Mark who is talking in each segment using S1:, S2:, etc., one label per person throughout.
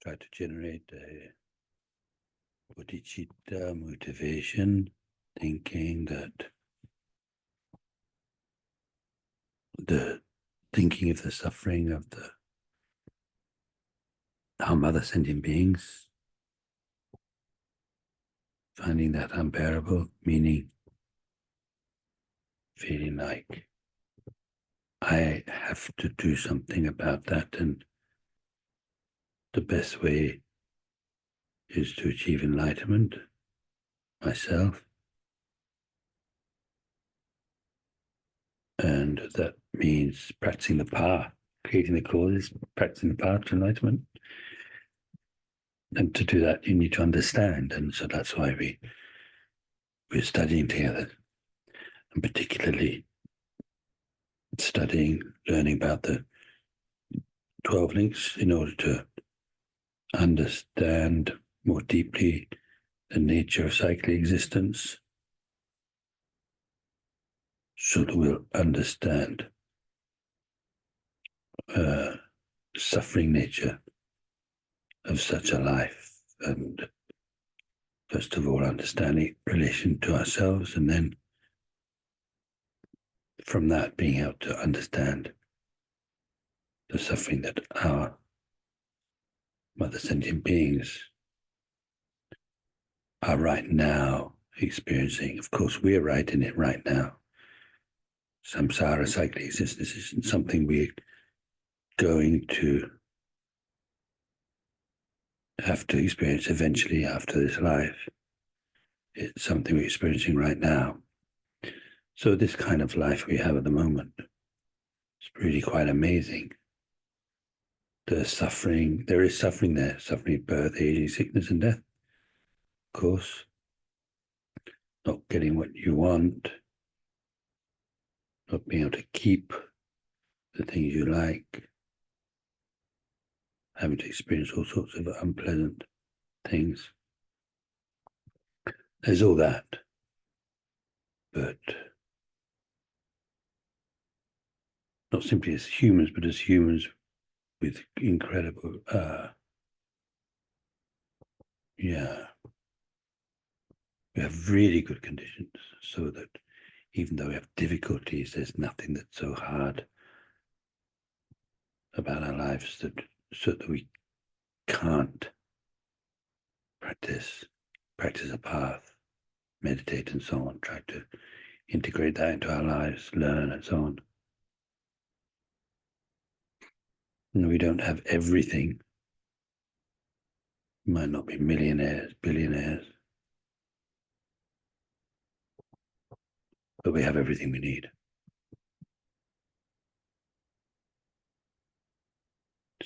S1: Try to generate a bodhicitta motivation, thinking that thinking of the suffering of our other sentient beings, finding that unbearable, meaning feeling like I have to do something about that, and the best way is to achieve enlightenment myself. And that means practicing the path, creating the causes, practicing the path to enlightenment. And to do that, you need to understand. And so that's why we're studying together, and particularly learning about the 12 links in order to understand more deeply the nature of cyclic existence, so that we'll understand suffering nature of such a life, and first of all understanding relation to ourselves, and then from that being able to understand the suffering that our mother sentient beings are right now experiencing. Of course, we're right in it right now. Samsara, cyclic existence, isn't something we're going to have to experience eventually after this life. It's something we're experiencing right now. So this kind of life we have at the moment is really quite amazing. There is suffering there, suffering of birth, aging, sickness, and death. Of course, not getting what you want, not being able to keep the things you like, having to experience all sorts of unpleasant things. There's all that. But not simply as humans, but as humans with incredible, we have really good conditions, so that even though we have difficulties, there's nothing that's so hard about our lives so that we can't practice a path, meditate, and so on, try to integrate that into our lives, learn, and so on. And we don't have everything. We might not be millionaires, billionaires, but we have everything we need.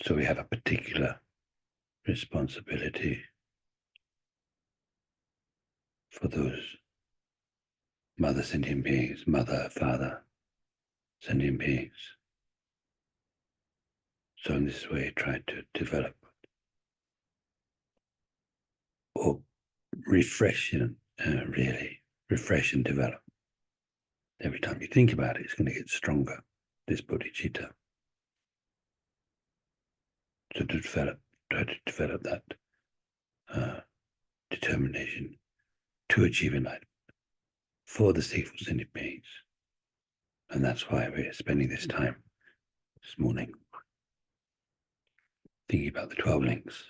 S1: So we have a particular responsibility for those mother sentient beings, mother, father sentient beings. So in this way, try to develop or refresh and develop. Every time you think about it, it's going to get stronger, this bodhicitta. to try to develop that determination to achieve enlightenment for the state sentient beings. And that's why we're spending this time this morning thinking about the 12 links.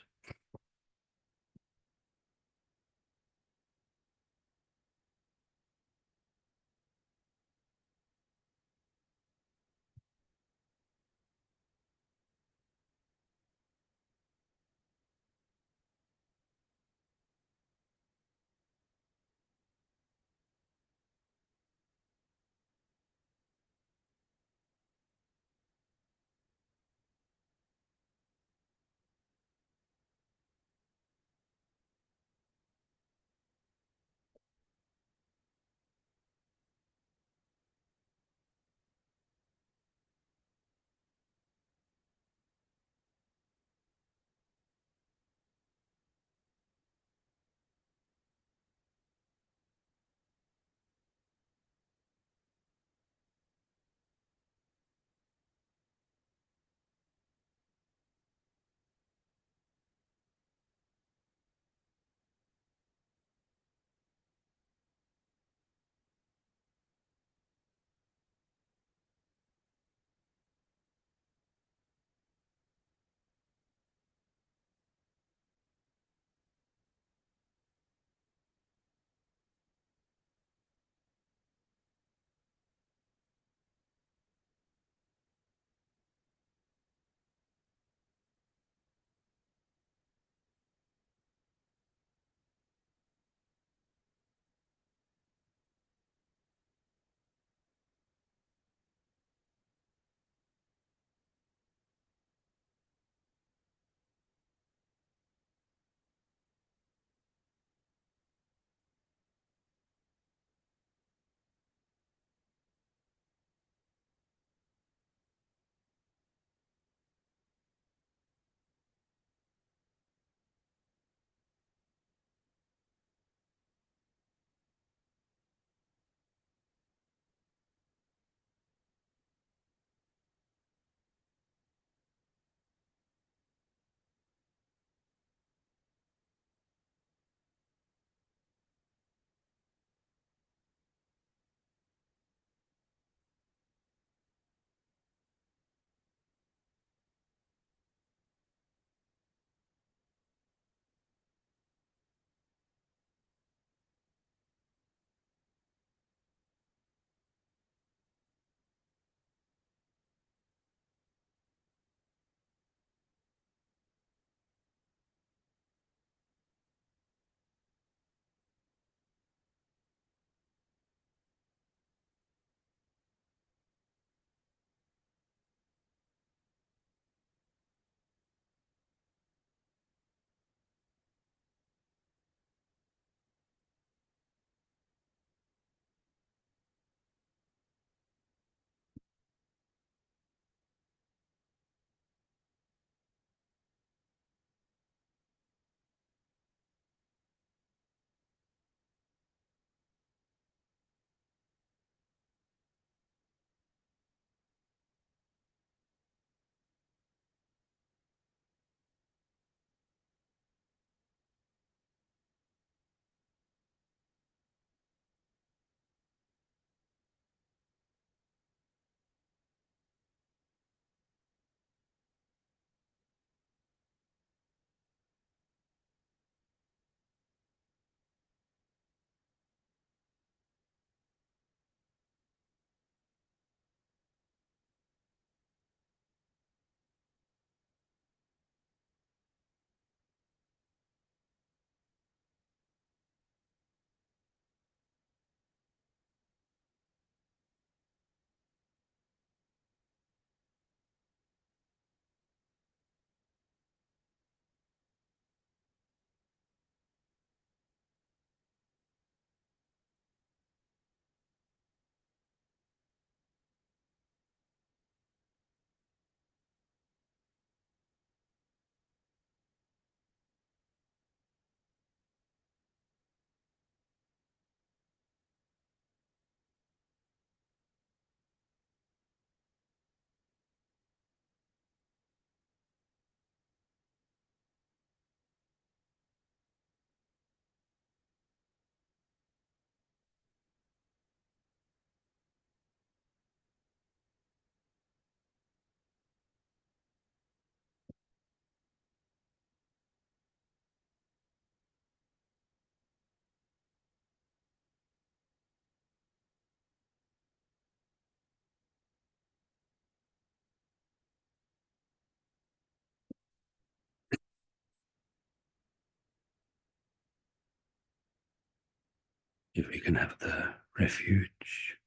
S1: If we can have the refuge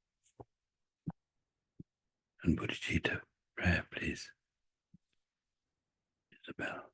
S1: and bodhicitta prayer, please, Isabel.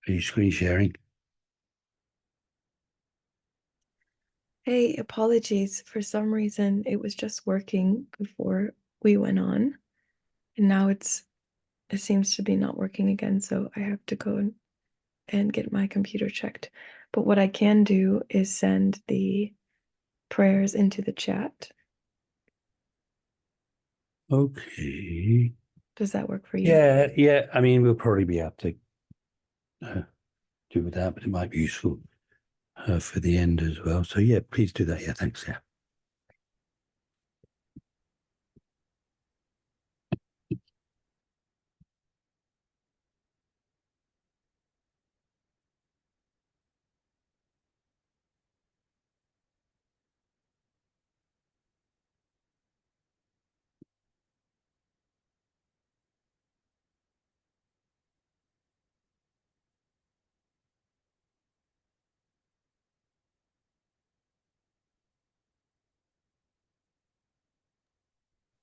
S1: Are you screen sharing?
S2: Hey, apologies. For some reason, it was just working before we went on, and now it seems to be not working again, so I have to go and get my computer checked. But what I can do is send the prayers into the chat.
S1: Okay.
S2: Does that work for you?
S1: Yeah. I mean, we'll probably be able to do that, but it might be useful for the end as well. So yeah, please do that. Yeah, thanks. Yeah.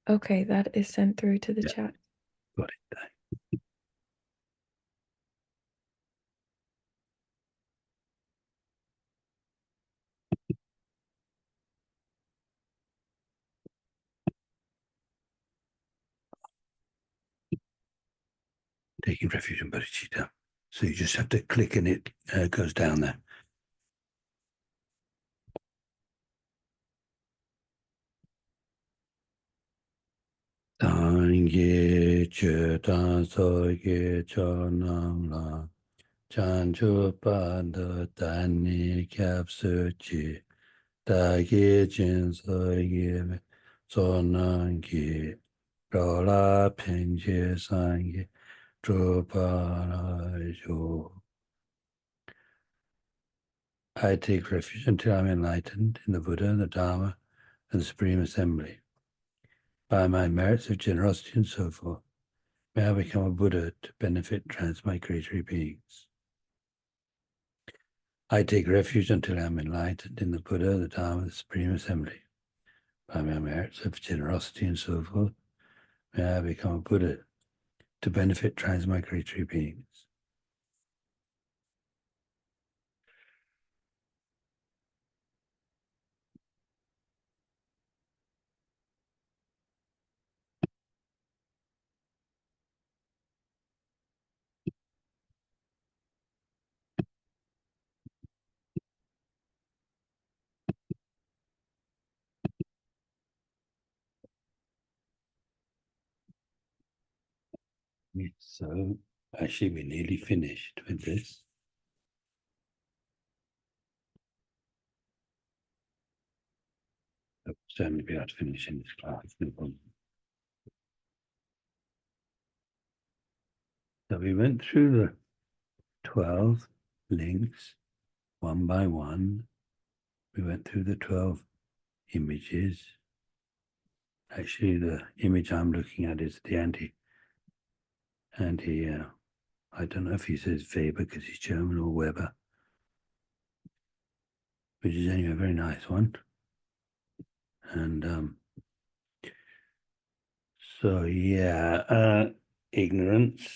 S2: Okay, that is sent through to the chat.
S1: Got it. Taking refuge in bodhicitta. So you just have to click and it goes down there. Tangye che tan so ye cho nam la chan chu pa de dan ni kyap su chi da ye jin so ye me so nan ki ro la pen je san ye zhu pa la yu. I take refuge until I'm enlightened in the Buddha, the Dharma, and the Supreme Assembly. By my merits of generosity and so forth, may I become a Buddha to benefit transmigratory beings. I take refuge until I am enlightened in the Buddha, the Dharma, the Supreme Assembly. By my merits of generosity and so forth, may I become a Buddha to benefit transmigratory beings. So actually we're nearly finished with this. I'll certainly be able to finish in this class, no problem. So we went through the 12 links one by one. We went through the 12 images. Actually, the image I'm looking at is the I don't know if he says Weber because he's German or Weber, which is anyway a very nice one. And so yeah, ignorance.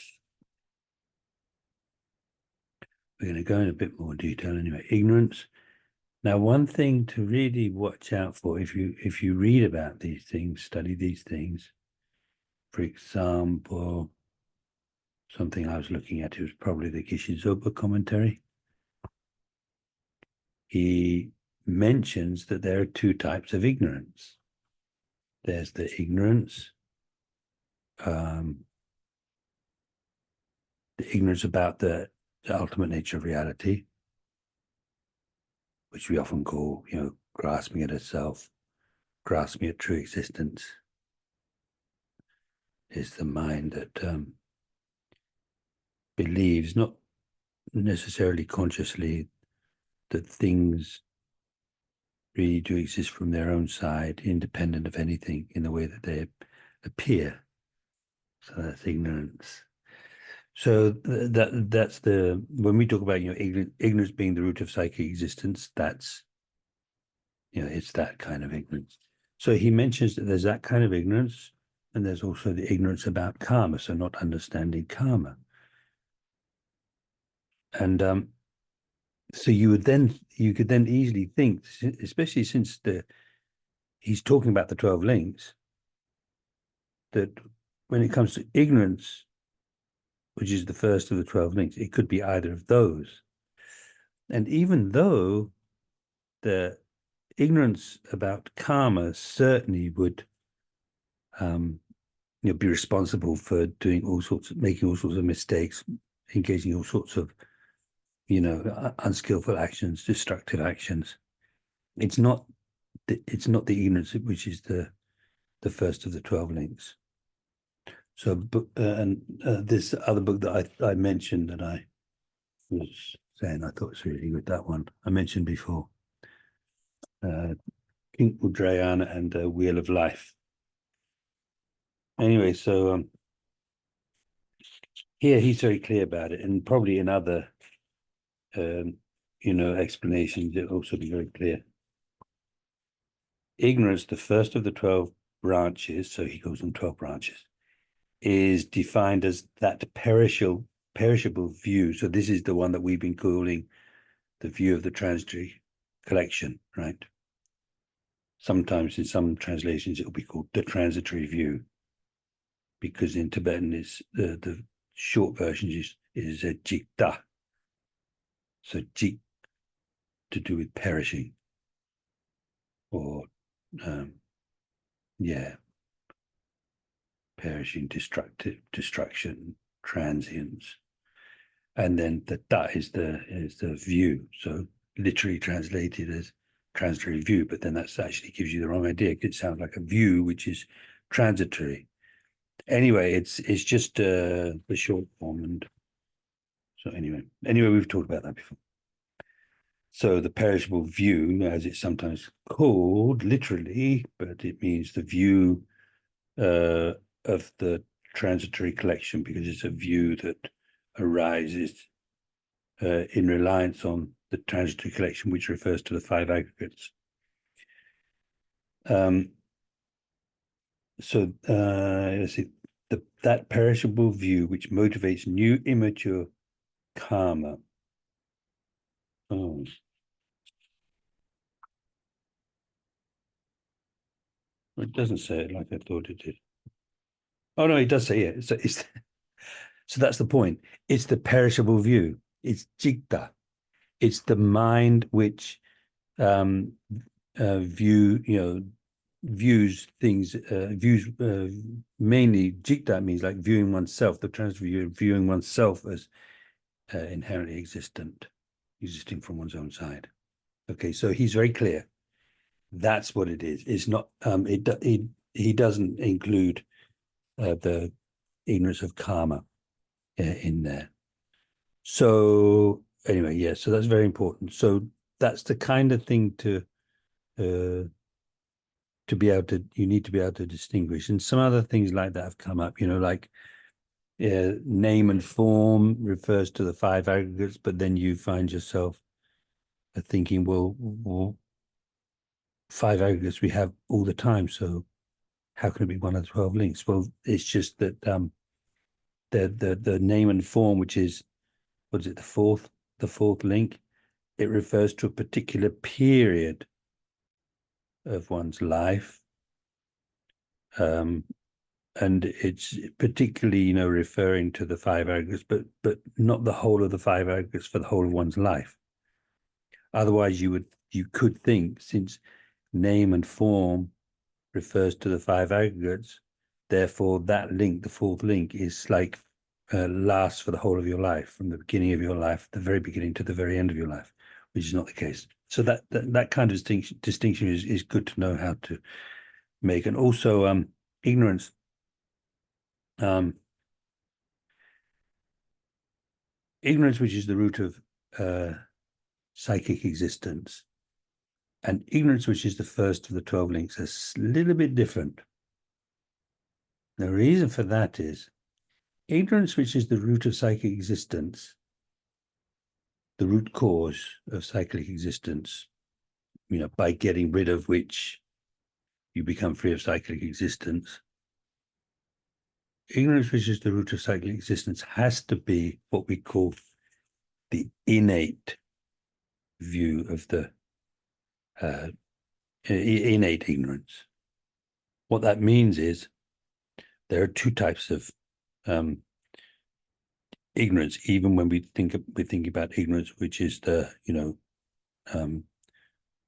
S1: We're going to go in a bit more detail anyway. Ignorance. Now, one thing to really watch out for if you read about these things, study these things. For example, something I was looking at, it was probably the Gishizoba commentary. He mentions that there are two types of ignorance. There's the ignorance, the ignorance about the ultimate nature of reality, which we often call, grasping at itself, grasping at true existence is the mind that believes, not necessarily consciously, that things really do exist from their own side, independent of anything, in the way that they appear. So that's ignorance. So that's the, when we talk about, you know, ignorance being the root of psychic existence, that's, you know, it's that kind of ignorance. So he mentions that there's that kind of ignorance, and there's also the ignorance about karma, so not understanding karma. And so you could then easily think, especially since he's talking about the 12 links, that when it comes to ignorance, which is the first of the 12 links, it could be either of those. And even though the ignorance about karma certainly would you know, be responsible for doing all sorts of, making all sorts of mistakes, engaging in all sorts of, you know, unskillful actions, destructive actions, it's not the ignorance which is the first of the 12 links. So, this other book that I mentioned, that I was saying I thought was really good, that one I mentioned before, King Udrayana and Wheel of Life. Anyway, so here he's very clear about it, and probably in other you know, explanations it'll also be very clear. Ignorance, the first of the 12 branches, so he goes on 12 branches, is defined as that perishable view. So this is the one that we've been calling the view of the transitory collection, right? Sometimes in some translations it'll be called the transitory view, because in Tibetan is the short version is a jikta. So jik, to do with perishing, or yeah, perishing, destruction, transience. And then the da is the view. So literally translated as transitory view, but then that's actually gives you the wrong idea. It sounds like a view which is transitory. Anyway, it's just the short form. And so anyway, we've talked about that before. So the perishable view, as it's sometimes called literally, but it means the view of the transitory collection, because it's a view that arises in reliance on the transitory collection, which refers to the 5 aggregates. So let's see, that perishable view which motivates new immature karma. Oh. It doesn't say it like I thought it did. Oh no, it does say it. So that's the point. It's the perishable view. It's jigda. It's the mind which views things, mainly jigda means like viewing oneself, the transfer view, viewing oneself as inherently existing from one's own side. Okay, so he's very clear. That's what it is. It's not. He doesn't include the ignorance of karma in there. So anyway, yeah. So that's very important. So that's the kind of thing to be able to. You need to be able to distinguish. And some other things like that have come up. You know, like name and form refers to the 5 aggregates, but then you find yourself thinking, well, 5 aggregates we have all the time, so how can it be one of the 12 links? Well, it's just that the name and form, which is, what is it, the fourth link, it refers to a particular period of one's life, and it's particularly, you know, referring to the 5 aggregates, but not the whole of the 5 aggregates for the whole of one's life. Otherwise, you could think, since name and form refers to the 5 aggregates, therefore that link, the 4th link, is like lasts for the whole of your life, from the beginning of your life, the very beginning to the very end of your life, which is not the case. So that kind of distinction is good to know how to make. And also ignorance. Ignorance, which is the root of psychic existence, and ignorance, which is the first of the 12 links, is a little bit different. The reason for that is ignorance, which is the root of psychic existence, the root cause of cyclic existence, by getting rid of which you become free of cyclic existence. Ignorance, which is the root of cyclic existence, has to be what we call the innate view of the innate ignorance. What that means is there are two types of ignorance, even when we're thinking about ignorance, which is the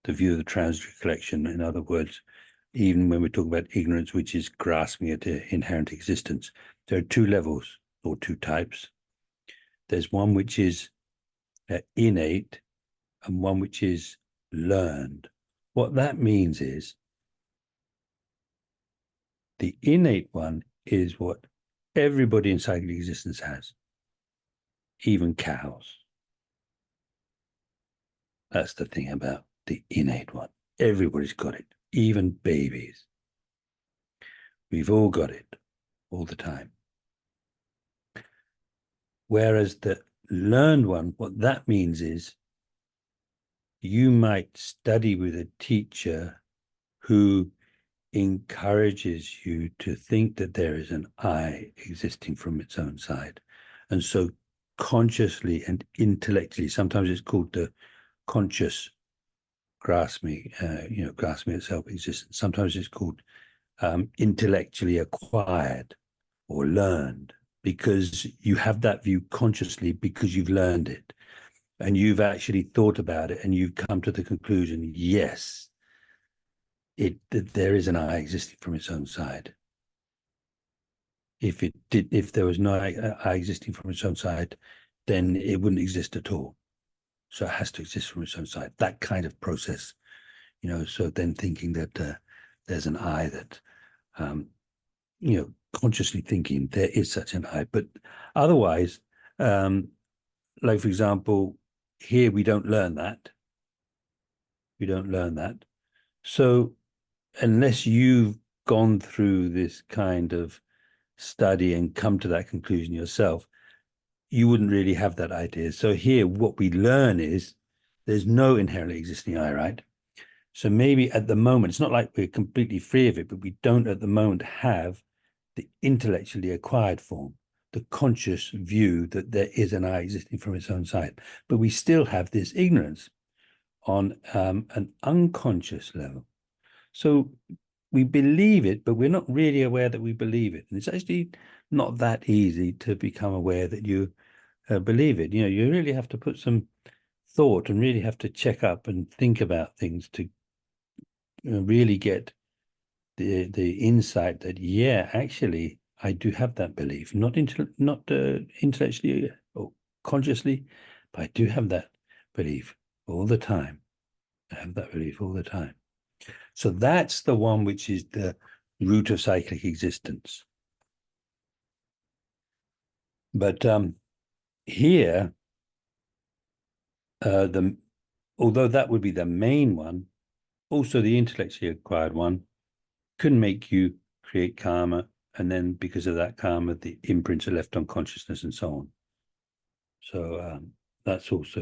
S1: view of the transitory collection. In other words, even when we talk about ignorance, which is grasping at inherent existence, there are two levels or two types. There's one which is innate and one which is learned. What that means is the innate one is what everybody in cyclic existence has, even cows. That's the thing about the innate one. Everybody's got it, even babies. We've all got it all the time. Whereas the learned one, what that means is you might study with a teacher who encourages you to think that there is an I existing from its own side. And so consciously and intellectually, sometimes it's called the conscious grasping, grasping at self-existence. Sometimes it's called intellectually acquired or learned, because you have that view consciously because you've learned it and you've actually thought about it and you've come to the conclusion, yes, that there is an I existing from its own side. If there was no I existing from its own side, then it wouldn't exist at all. So it has to exist from its own side. That kind of process, so then thinking that there's an I that, consciously thinking there is such an I, but otherwise, like, for example, here we don't learn that. We don't learn that. So unless you've gone through this kind of study and come to that conclusion yourself, you wouldn't really have that idea. So here, what we learn is there's no inherently existing I, right? So maybe at the moment, it's not like we're completely free of it, but we don't at the moment have the intellectually acquired form, the conscious view that there is an I existing from its own side. But we still have this ignorance on an unconscious level. So we believe it, but we're not really aware that we believe it. And it's actually not that easy to become aware that you believe it. You really have to put some thought and really have to check up and think about things to really get the insight that, yeah, actually, I do have that belief, not intellectually or consciously, but I do have that belief all the time. I have that belief all the time. So that's the one which is the root of cyclic existence. But here, although that would be the main one, also the intellectually acquired one can make you create karma, and then because of that karma, the imprints are left on consciousness and so on. So that's also,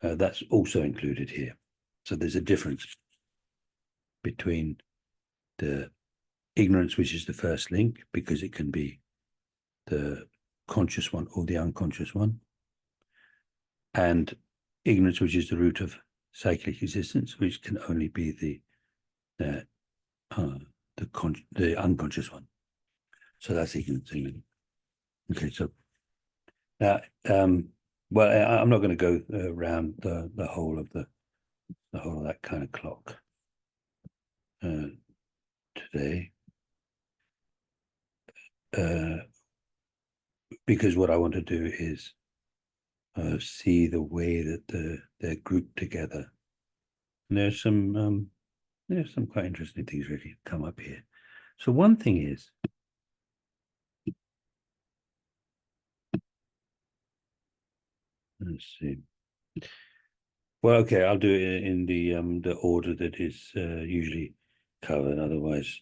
S1: that's also included here. So there's a difference between the ignorance, which is the first link, because it can be the conscious one or the unconscious one, and ignorance, which is the root of cyclic existence, which can only be the unconscious one. So that's ignorance. Okay, so now, well, I'm not going to go around the whole of that kind of clock today, because what I want to do is see the way that they're grouped together. And there's some There's some quite interesting things really come up here. So one thing is, let's see. Well, okay, I'll do it in the order that is usually covered. Otherwise,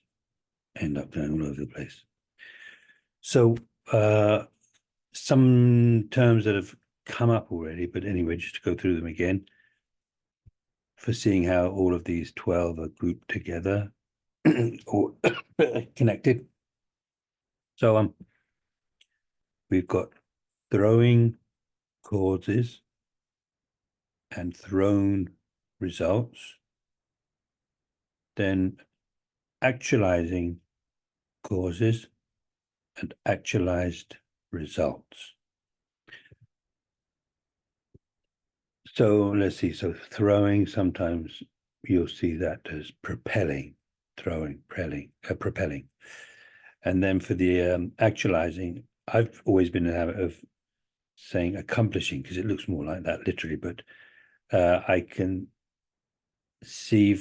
S1: end up going all over the place. So some terms that have come up already, but anyway, just to go through them again, for seeing how all of these 12 are grouped together or connected. So we've got throwing causes and thrown results, then actualizing causes and actualized results. So let's see. So throwing, sometimes you'll see that as propelling, throwing, propelling. And then for the actualizing, I've always been in the habit of saying accomplishing because it looks more like that literally, but I can see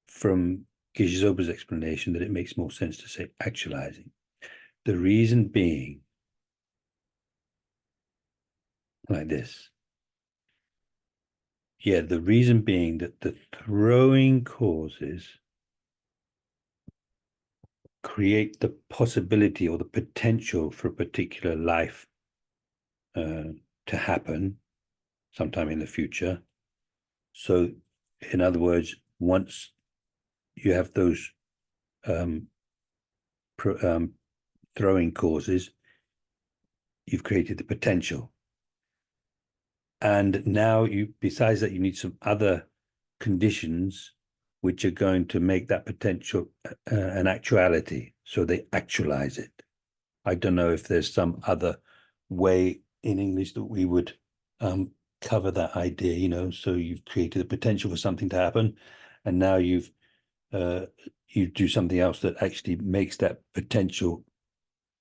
S1: from Gizoba's explanation that it makes more sense to say actualizing. The reason being like this. Yeah, the reason being that the throwing causes create the possibility or the potential for a particular life to happen sometime in the future. So, in other words, once you have those throwing causes, you've created the potential. And now besides that, you need some other conditions which are going to make that potential an actuality. So they actualize it. I don't know if there's some other way in English that we would cover that idea, so you've created the potential for something to happen, and now you do something else that actually makes that potential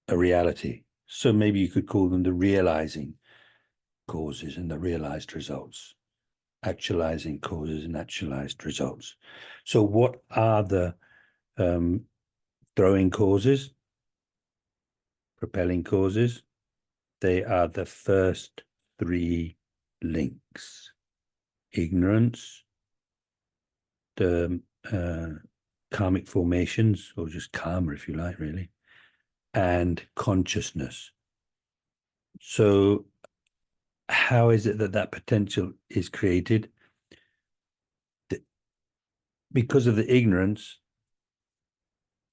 S1: a reality. So maybe you could call them the realizing causes and the realized results, actualizing causes and actualized results. So what are the throwing causes, propelling causes? They are the first three links: ignorance, the karmic formations, or just karma if you like, really, and consciousness. So how is it that that potential is created? Because of the ignorance,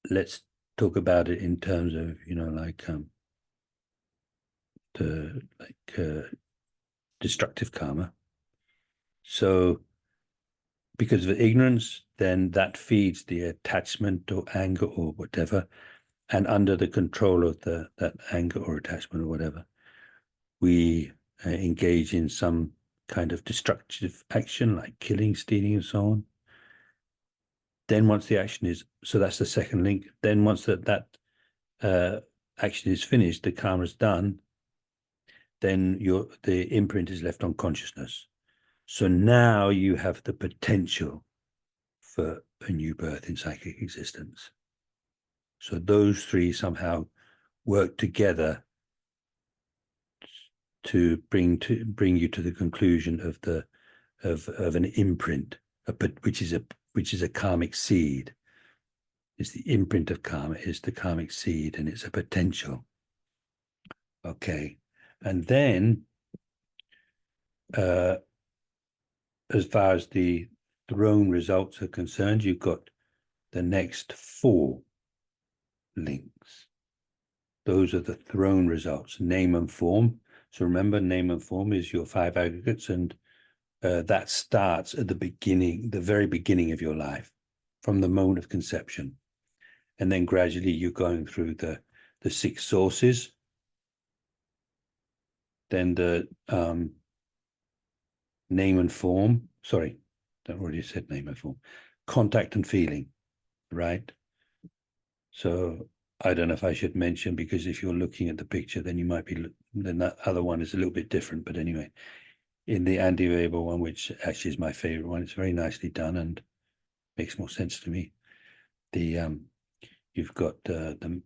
S1: let's talk about it in terms of, like destructive karma. So because of ignorance, then that feeds the attachment or anger or whatever, and under the control of that anger or attachment or whatever, we engage in some kind of destructive action like killing, stealing, and so on. Then once the action is, so that's the second link. Then once that action is finished, the karma is done, then the imprint is left on consciousness. So now you have the potential for a new birth in psychic existence. So those three somehow work together to bring you to the conclusion of an imprint, which is a karmic seed. It's the imprint of karma, is the karmic seed, and it's a potential. Okay, and then as far as the thrown results are concerned, you've got the next four links. Those are the thrown results: name and form. So remember, name and form is your five aggregates, and that starts at the beginning, the very beginning of your life, from the moment of conception. And then gradually you're going through the six sources, then the name and form. Sorry, I already said name and form. Contact and feeling, right? So I don't know if I should mention, because if you're looking at the picture, then you might be, then that other one is a little bit different. But anyway, in the Andy Weber one, which actually is my favorite one, it's very nicely done. And makes more sense to me. You've got the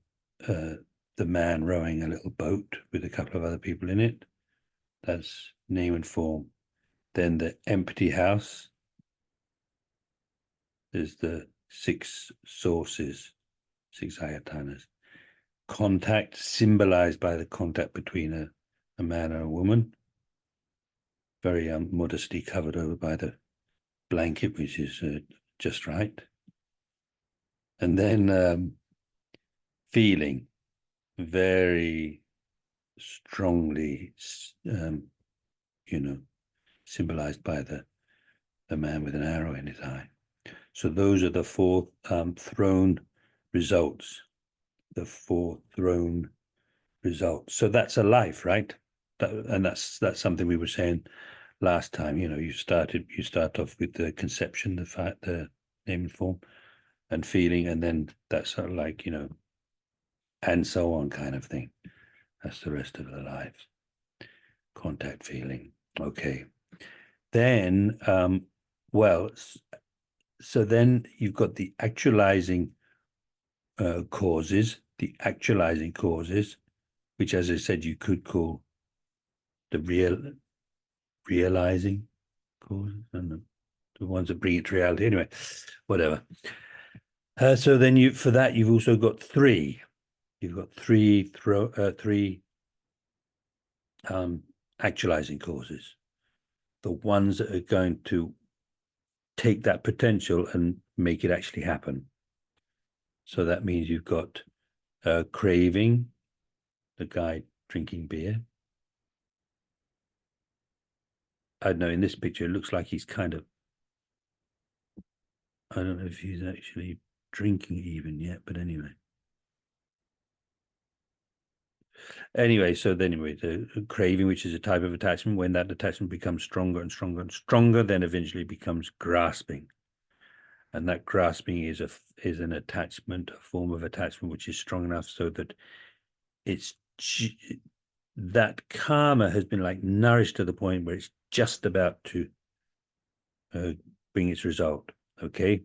S1: man rowing a little boat with a couple of other people in it. That's name and form. Then the empty house. There's the 6 sources, 6 ayatanas. Contact, symbolized by the contact between a man and a woman. Very modestly covered over by the blanket, which is just right. And then feeling, very strongly, symbolized by the man with an arrow in his eye. So those are the 4 throne results. The 4 throne results. So that's a life, right? And that's something we were saying last time. You start off with the conception, the name and form, and feeling, and then that's sort of like, and so on kind of thing. That's the rest of the life. Contact, feeling. Okay. Then, so then you've got the actualizing causes, which, as I said, you could call the realizing causes, and the ones that bring it to reality. Anyway, whatever. So then you've also got 3. You've got 3 actualizing causes, the ones that are going to take that potential and make it actually happen. So that means you've got craving, the guy drinking beer. I don't know, in this picture, it looks like he's kind of, I don't know if he's actually drinking even yet, but anyway. So the craving, which is a type of attachment, when that attachment becomes stronger and stronger and stronger, then eventually becomes grasping. And that grasping is an attachment, a form of attachment which is strong enough so that that karma has been like nourished to the point where it's just about to bring its result. Okay,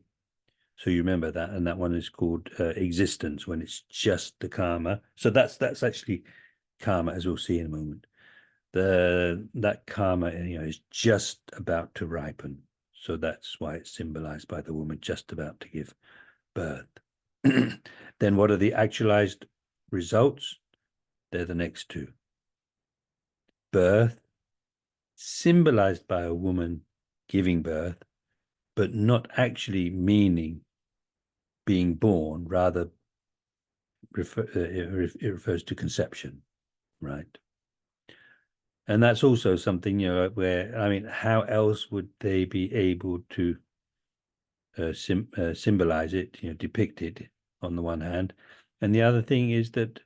S1: so you remember that, and that one is called existence, when it's just the karma. So that's actually karma, as we'll see in a moment. That karma, is just about to ripen. So that's why it's symbolized by the woman just about to give birth. Then what are the actualized results? They're the next 2. Birth, symbolized by a woman giving birth, but not actually meaning being born, rather it refers to conception, right? And that's also something, where, I mean, how else would they be able to symbolize it, depict it on the one hand. And the other thing is that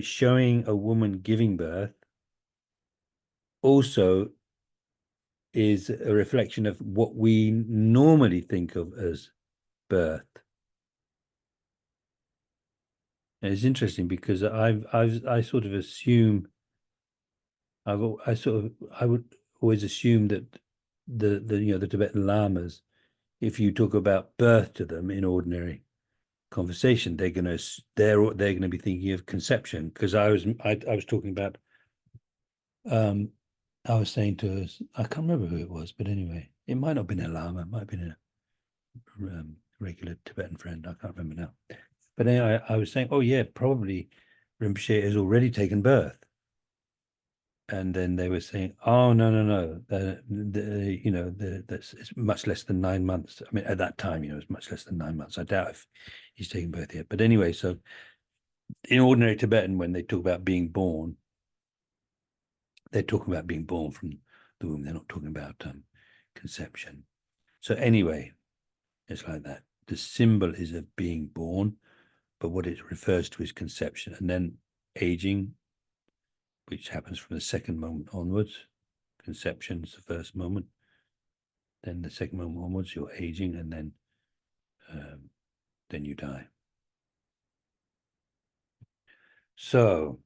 S1: showing a woman giving birth also is a reflection of what we normally think of as birth. And it's interesting because I sort of assume, I would always assume that the Tibetan lamas, if you talk about birth to them in ordinary conversation, they're gonna be thinking of conception. Because I was talking about, I was saying to us, I can't remember who it was, but anyway, it might not have been a lama, it might have been a regular Tibetan friend. I can't remember now. But anyway, I was saying, oh yeah, probably Rinpoche has already taken birth. And then they were saying, oh no, that's it's much less than 9 months. I mean, at that time, it's much less than 9 months. I doubt if he's taken birth yet. But anyway, so in ordinary Tibetan, when they talk about being born, they're talking about being born from the womb. They're not talking about conception. So anyway, it's like that. The symbol is of being born, but what it refers to is conception. And then aging, which happens from the second moment onwards. Conception is the first moment. Then the second moment onwards, you're aging, and then you die. So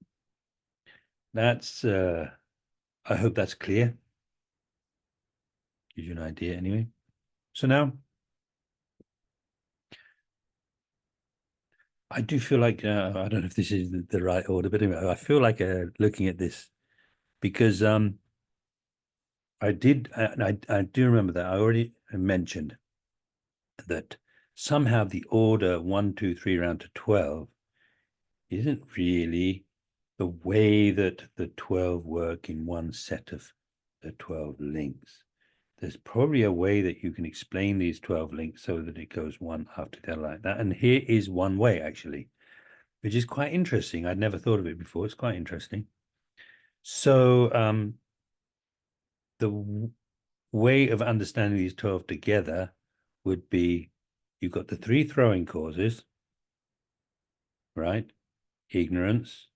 S1: that's, I hope that's clear. Gives you an idea anyway. So now I do feel like I don't know if this is the right order, but anyway, I feel like looking at this because I did, I do remember that I already mentioned that somehow the order 1, 2, 3 round to 12 isn't really the way that the 12 work in one set of the 12 links. There's probably a way that you can explain these 12 links so that it goes one after the other like that. And here is one way, actually, which is quite interesting. I'd never thought of it before. It's quite interesting. So the way of understanding these 12 together would be you've got the 3 throwing causes, right? Ignorance,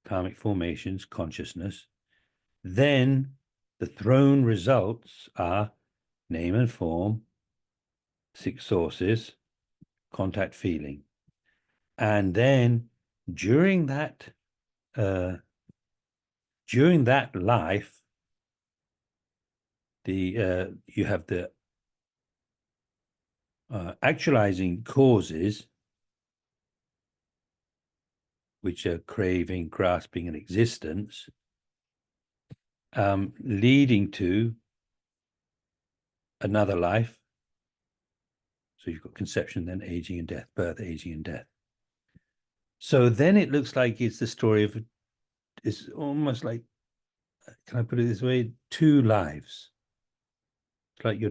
S1: karmic formations, consciousness. Then the thrown results are name and form, 6 sources, contact feeling. And then during that life, you have the actualizing causes, which are craving, grasping, and existence, leading to another life. So you've got conception, then aging and death, birth, aging and death. So then it looks like it's the story of, it's almost like, can I put it this way, 2 lives. It's like you're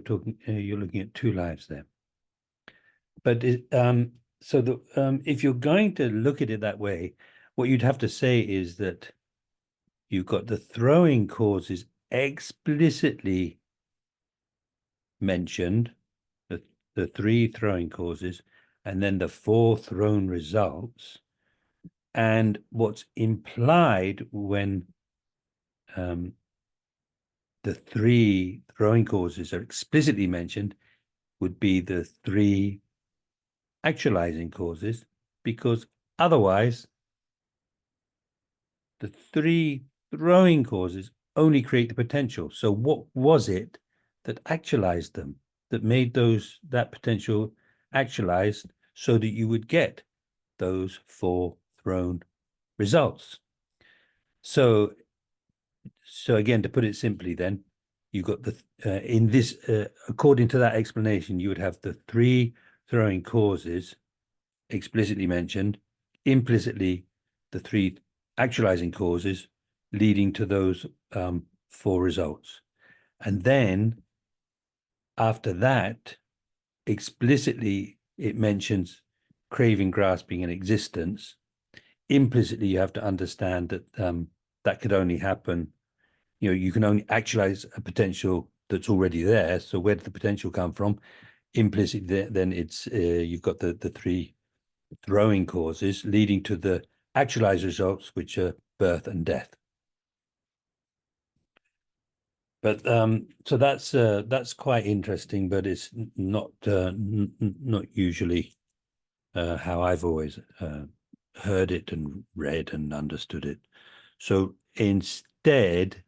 S1: looking at 2 lives there. But if you're going to look at it that way, what you'd have to say is that you've got the throwing causes explicitly mentioned, the 3 throwing causes, and then the 4 thrown results. And what's implied when the 3 throwing causes are explicitly mentioned would be the 3 actualizing causes, because otherwise the 3 throwing causes only create the potential. So what was it that actualized them, that made that potential actualized so that you would get those 4 thrown results? So again, to put it simply, then you've got in this, according to that explanation, you would have the 3 throwing causes explicitly mentioned, implicitly the 3 actualizing causes leading to those 4 results. And then after that, explicitly it mentions craving, grasping, and existence. Implicitly, you have to understand that that could only happen, you can only actualize a potential that's already there. So where did the potential come from? Implicitly, then it's you've got the 3 throwing causes leading to the actualized results, which are birth and death. But so that's quite interesting, but it's not usually how I've always heard it and read and understood it. So instead,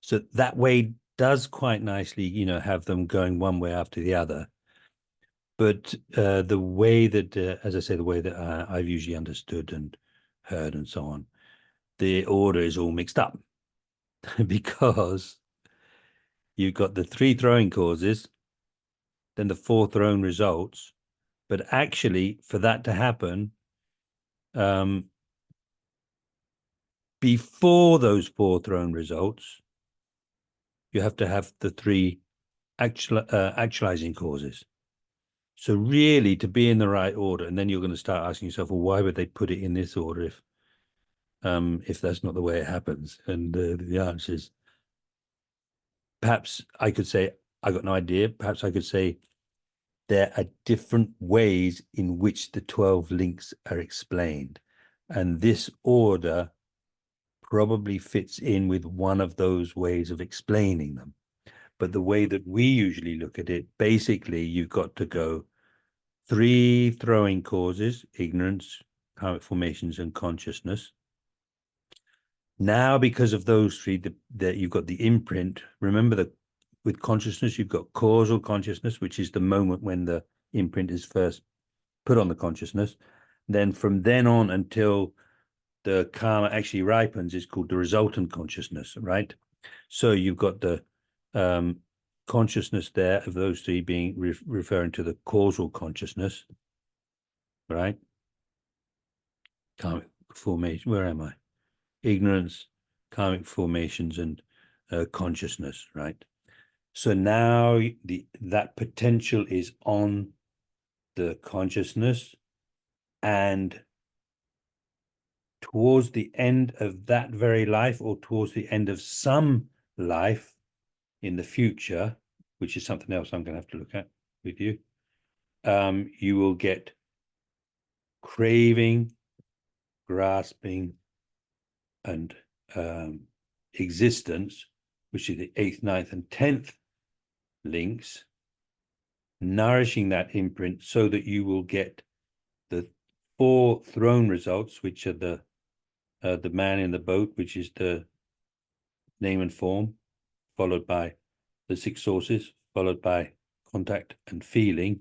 S1: so that way does quite nicely, have them going one way after the other. But the way that, as I say, the way that I've usually understood and heard and so on, the order is all mixed up because you've got the 3 throwing causes, then the 4 thrown results. But actually, for that to happen, before those 4 thrown results, you have to have the 3 actualizing causes. So really, to be in the right order, and then you're going to start asking yourself, well, why would they put it in this order if that's not the way it happens? And the answer is, perhaps I could say, I got no idea. Perhaps I could say there are different ways in which the 12 links are explained. And this order probably fits in with one of those ways of explaining them. But the way that we usually look at it, basically, you've got to go 3 throwing causes: ignorance, karmic formations, and consciousness. Now, because of those 3, that you've got the imprint. Remember that with consciousness, you've got causal consciousness, which is the moment when the imprint is first put on the consciousness. Then from then on until the karma actually ripens is called the resultant consciousness, right? So you've got the consciousness there of those three being referring to the causal consciousness, right? Karmic formation. Where am I? Ignorance, karmic formations, and consciousness, right? So now that potential is on the consciousness, and towards the end of that very life, or towards the end of some life in the future, which is something else I'm going to have to look at with you, you will get craving, grasping, and existence, which is the 8th, 9th, and 10th links, nourishing that imprint so that you will get the 4 throne results, which are the man in the boat, which is the name and form, followed by the 6 sources, followed by contact and feeling,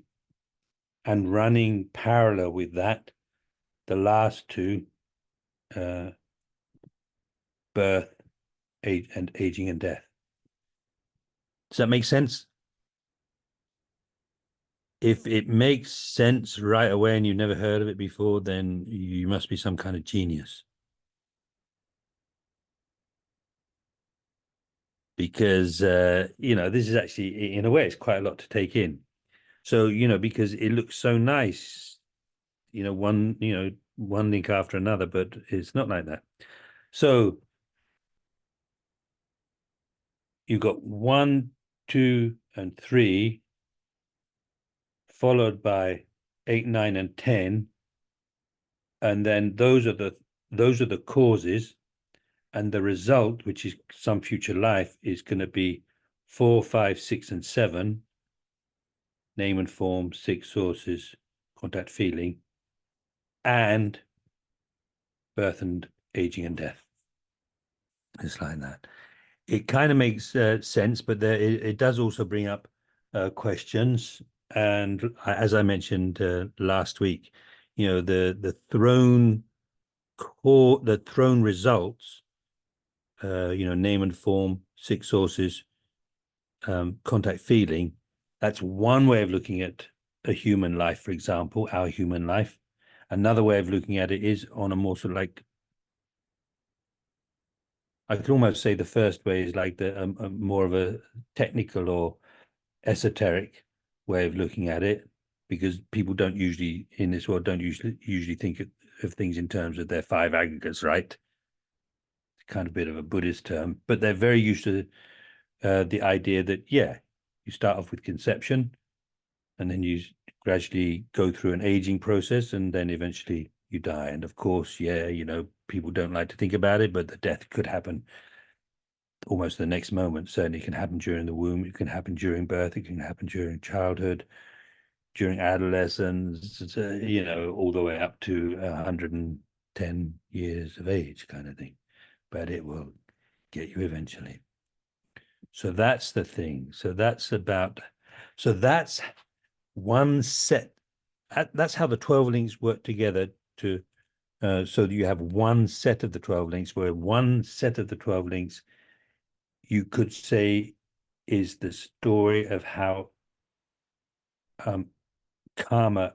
S1: and running parallel with that, the last 2, birth, age, and aging and death. Does that make sense? If it makes sense right away and you've never heard of it before, then you must be some kind of genius. Because, this is actually, in a way, it's quite a lot to take in. So, because it looks so nice, one link after another, but it's not like that. So you've got 1, 2, and 3, followed by 8, 9, and 10. And then those are the causes, and the result, which is some future life, is going to be 4, 5, 6, and 7, name and form, 6 sources, contact, feeling, and birth and aging and death. It's like that. It kind of makes sense, but it does also bring up questions. And as I mentioned last week, the throne core, the throne results, name and form, 6 sources, contact, feeling. That's one way of looking at a human life, for example, our human life. Another way of looking at it is on a more sort of like, I could almost say the first way is like the more of a technical or esoteric way of looking at it, because people don't usually in this world don't usually think of things in terms of their 5 aggregates, right? It's kind of a bit of a Buddhist term, but they're very used to the idea that, yeah, you start off with conception, and then you gradually go through an aging process, and then eventually you die. And of course, yeah, people don't like to think about it, but the death could happen almost the next moment. Certainly, it can happen during the womb, it can happen during birth, it can happen during childhood, during adolescence, all the way up to 110 years of age, kind of thing. But it will get you eventually. So that's the thing. So that's one set. That's how the 12 links work together to so that you have one set of the 12 links, where one set of the 12 links, you could say, is the story of how karma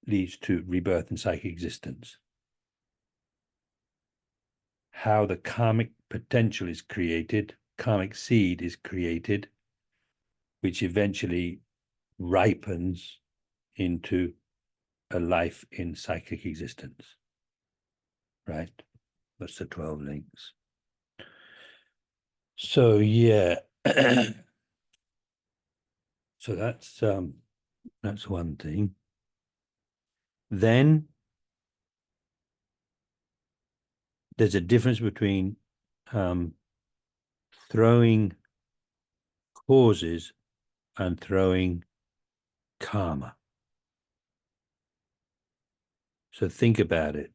S1: leads to rebirth and psychic existence. How the karmic potential is created, karmic seed is created, which eventually ripens into a life in psychic existence. Right? That's the 12 links. So yeah. So that's one thing. Then there's a difference between throwing causes and throwing karma. So think about it.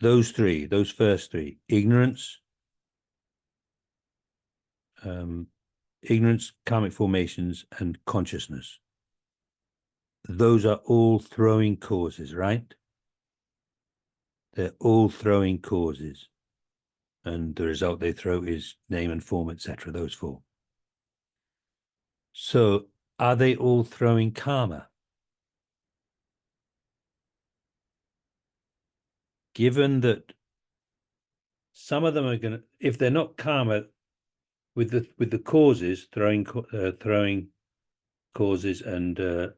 S1: Those first 3, ignorance, karmic formations, and consciousness. those are all throwing causes, right? They're all throwing causes. And the result they throw is name and form, etc. Those four. So are they all throwing karma? Given that some of them are going to, if they're not karma, with the causes throwing causes and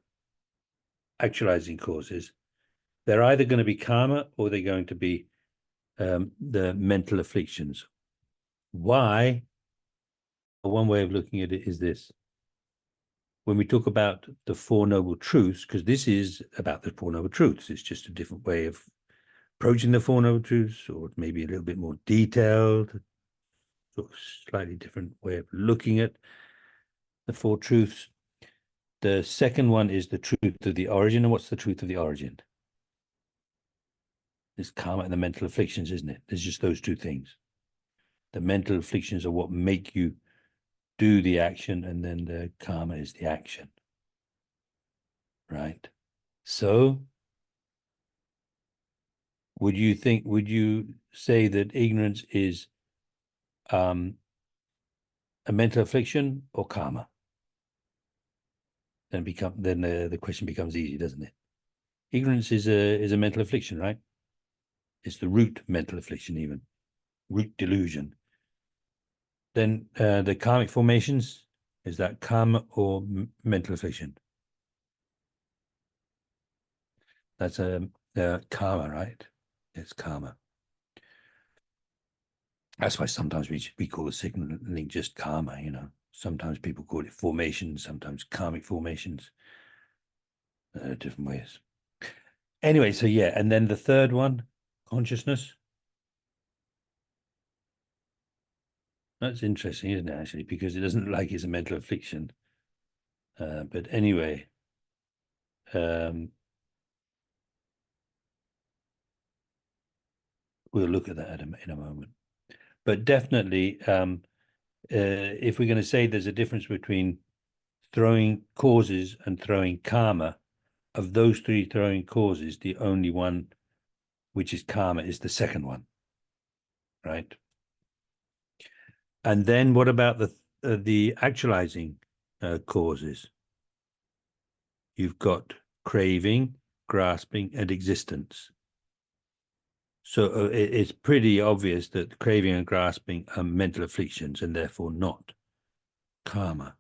S1: actualizing causes, they're either going to be karma or they're going to be the mental afflictions. Why? One way of looking at it is this. When we talk about the Four Noble Truths, because this is about the Four Noble Truths, it's just a different way of approaching the Four Noble Truths, or maybe a little bit more detailed, sort of slightly different way of looking at the Four Truths. The second one is the truth of the origin. And what's the truth of the origin? It's karma and the mental afflictions, isn't it? There's just those two things. The mental afflictions are what make you do the action, and then the karma is the action. Right? So would you say that ignorance is a mental affliction or karma? Then the question becomes easy, doesn't it? Ignorance is a mental affliction, right? It's the root mental affliction, even root delusion. Then the karmic formations, is that karma or mental affliction? That's a karma, right? It's karma. That's why sometimes we call the signaling just karma, you know. Sometimes people call it formations, sometimes karmic formations. Different ways. Anyway, so yeah, and then the third one, consciousness. That's interesting, isn't it, actually? Because it doesn't look like it's a mental affliction. But anyway, we'll look at that in a moment. But definitely, if we're going to say there's a difference between throwing causes and throwing karma, of those three throwing causes, the only one which is karma is the second one, right? And then what about the actualizing causes? You've got craving, grasping, and existence. So it's pretty obvious that craving and grasping are mental afflictions and therefore not karma.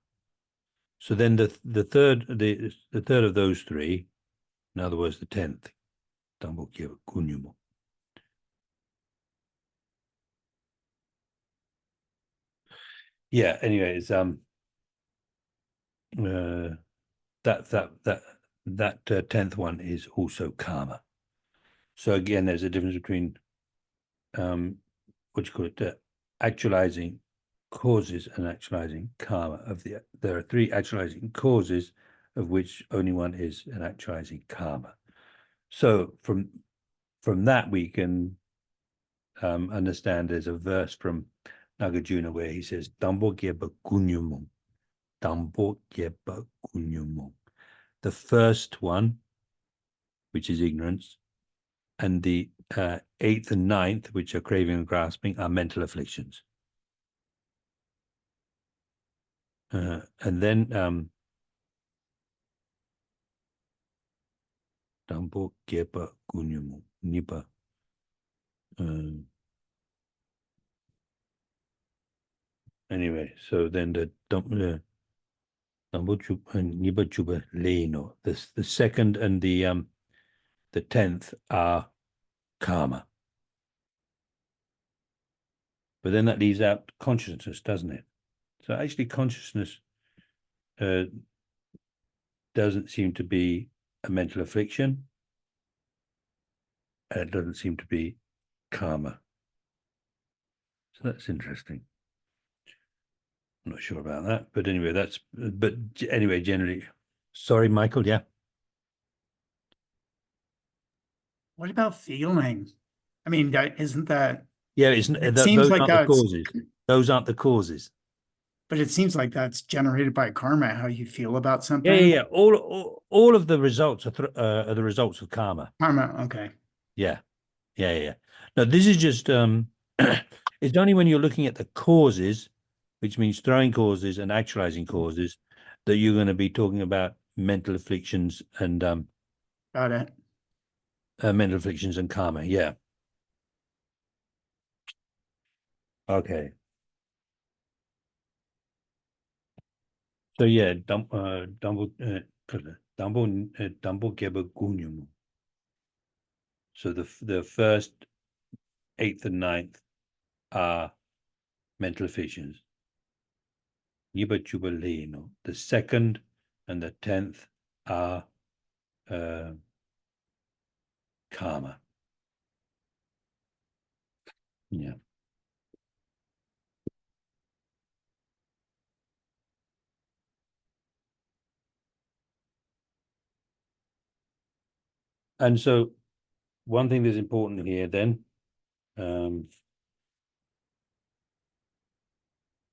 S1: So then the third of those three, in other words, the 10th, yeah. Anyways, that 10th one is also karma. So again, there's a difference between what you call it, actualizing causes and actualizing karma. There are three actualizing causes, of which only one is an actualizing karma. So from that we can understand there's a verse from Nagarjuna where he says, Dambo Gyeba Kunyumung. Dambo Gyeba Kunyumung. The first one, which is ignorance, and the 8th and 9th, which are craving and grasping, are mental afflictions. And then Dambo Gyeba Kunyumung. Nipa. Anyway, so then the second and the 10th are karma. But then that leaves out consciousness, doesn't it? So actually consciousness doesn't seem to be a mental affliction. It doesn't seem to be karma. So that's interesting. I'm not sure about that, but anyway, generally. Sorry, Michael, yeah?
S3: What about feeling? I mean, isn't that?
S1: Yeah,
S3: It seems
S1: those
S3: like
S1: aren't the causes. Those aren't the causes.
S3: But it seems like that's generated by karma, how you feel about
S4: Yeah,
S3: something.
S4: yeah, yeah. All of the results are the results of karma.
S3: Karma, okay.
S4: Yeah, yeah, yeah. No, this is just it's only when you're looking at the causes, which means throwing causes and actualizing causes, that you're going to be talking about mental afflictions and
S3: Got it.
S4: mental afflictions and karma. Yeah. Okay. So yeah, Dumbo Geba Gunyum. So the first, 8th, and 9th are mental afflictions. Yiba Chuba Leno. The 2nd and the 10th are karma. Yeah. And so one thing that's important here then,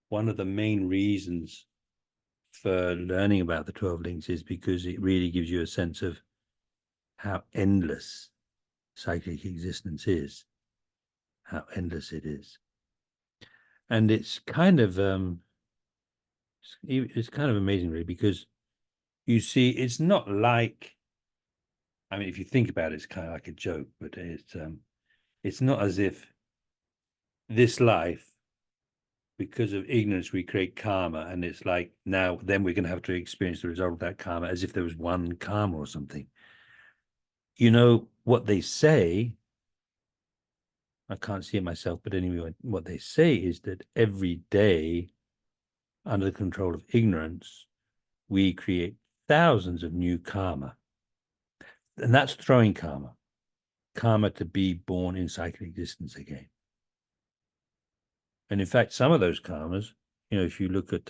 S4: one of the main reasons for learning about the 12 links is because it really gives you a sense of how endless psychic existence is, how endless it is. And it's kind of amazing really, because you see it's not like, I mean, if you think about it, it's kind of like a joke, but it's not as if this life, because of ignorance, we create karma, and it's like now then we're going to have to experience the result of that karma as if there was one karma or something. You know what they say, I can't see it myself, but anyway, what they say is that every day, under the control of ignorance, we create thousands of new karma. And that's throwing karma to be born in psychic existence again. And in fact, some of those karmas, you know, if you look at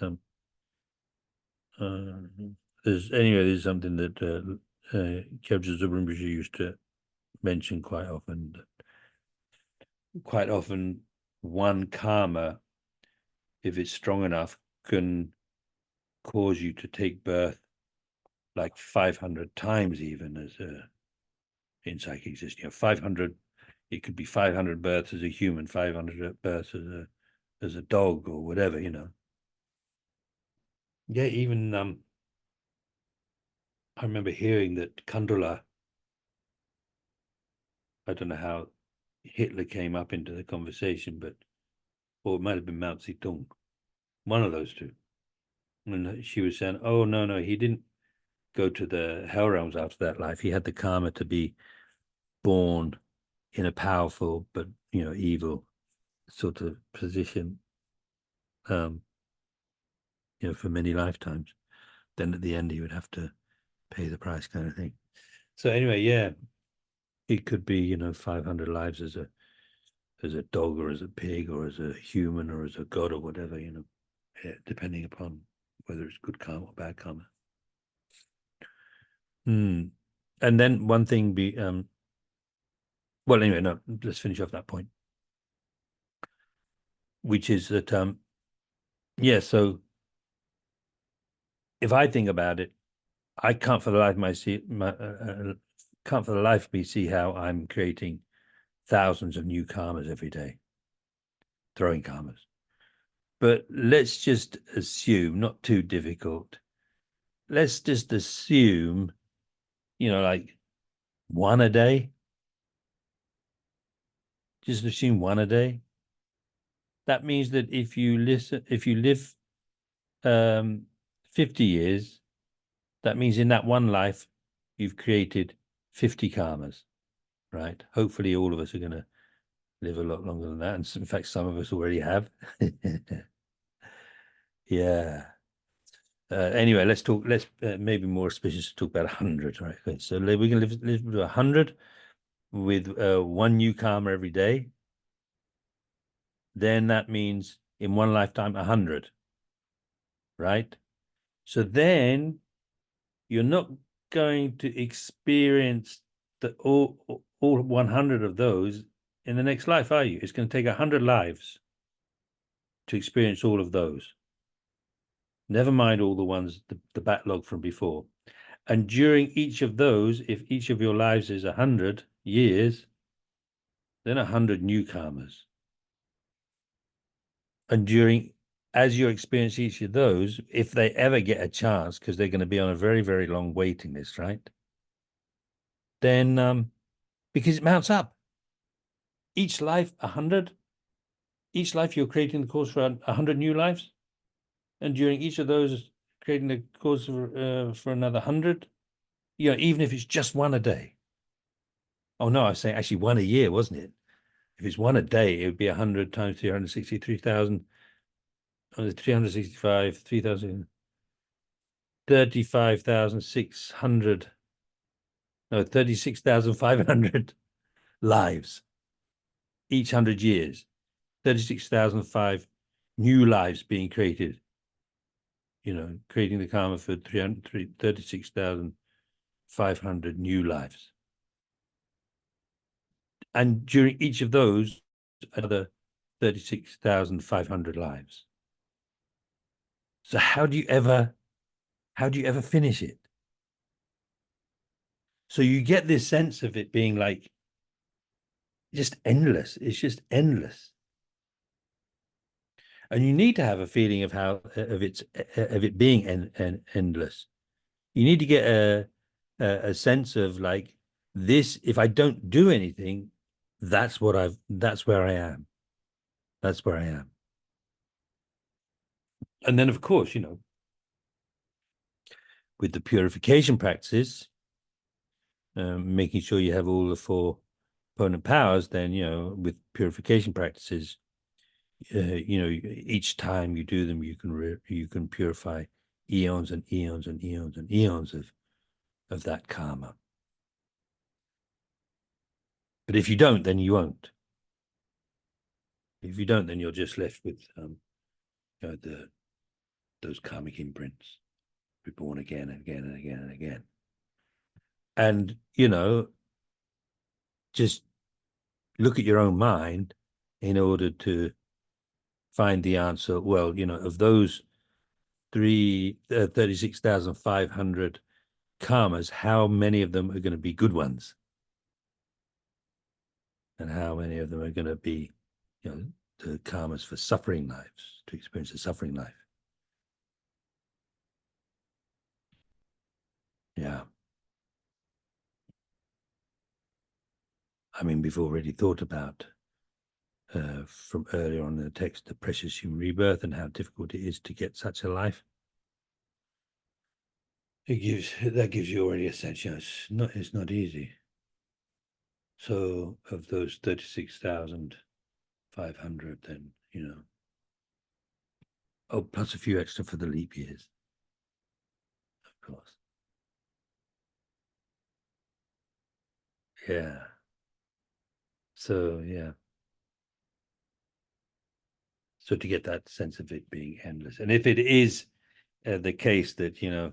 S4: there's something that Kebja Zubrimbashi used to mention quite often. Quite often, one karma, if it's strong enough, can cause you to take birth like 500 times, even as in psychic existence. You know, 500. It could be 500 births as a human, 500 births as a dog or whatever, you know. Yeah, even I remember hearing that Kandula, I don't know how Hitler came up into the conversation, but or it might have been Mao Zedong, one of those two. And she was saying, "Oh no, he didn't go to the hell realms after that life. He had the karma to be born in a powerful but evil sort of position, for many lifetimes. Then at the end, he would have to pay the price, kind of thing." So anyway, yeah, it could be 500 lives as a dog or as a pig or as a human or as a god or whatever, depending upon whether it's good karma or bad karma. And then one thing well, anyway, no, let's finish off that point, which is that so if I think about it, I can't for the life of me see how I'm creating thousands of new karmas every day, throwing karmas. But let's just assume, not too difficult, let's just assume, like one a day. Just assume one a day. That means that if you live 50 years, that means in that one life, you've created 50 karmas, right? Hopefully all of us are going to live a lot longer than that. And in fact, some of us already have. Yeah. Anyway, let's maybe more auspicious to talk about 100, right? Okay, so we can live to 100 with one new karma every day. Then that means in one lifetime, 100, right? So then you're not going to experience all 100 of those in the next life, are you? It's going to take 100 lives to experience all of those. Never mind all the ones, the backlog from before. And during each of those, if each of your lives is 100 years, then 100 new karmas. And as you experience each of those, if they ever get a chance, because they're going to be on a very, very long waiting list, right? Then, because it mounts up. Each life, 100. Each life you're creating the cause for 100 new lives. And during each of those, creating the cause for another 100. You know, even if it's just one a day. Oh, no, I was saying actually one a year, wasn't it? If it's one a day, it would be 100 times 363,000. 365, 3,000, 35,600, no, 36,500 lives each 100 years, 36,005 new lives being created, you know, creating the karma for 36,500 new lives. And during each of those, another 36,500 lives. So how do you ever finish it? So you get this sense of it being like just endless. It's just endless. And you need to have a feeling of it being endless. You need to get a sense of like this. If I don't do anything, that's where I am. That's where I am. And then, of course, you know, with the purification practices, making sure you have all the 4 opponent powers, then, you know, with purification practices, you know, each time you do them, you can purify eons and eons and eons and eons of that karma. But if you don't, then you won't. If you don't, then you're just left with you know, those karmic imprints, be born again and again and again and again. And, you know, just look at your own mind in order to find the answer. Well, you know, of those 36,500 karmas, how many of them are going to be good ones? And how many of them are going to be, you know, the karmas for suffering lives, to experience a suffering life? Yeah. I mean, we've already thought about from earlier on in the text, the precious human rebirth and how difficult it is to get such a life. That gives you already a sense, you know, it's not easy. So of those 36,500, then, you know, oh, plus a few extra for the leap years, of course. Yeah. So, yeah. So to get that sense of it being endless. And if it is the case that, you know,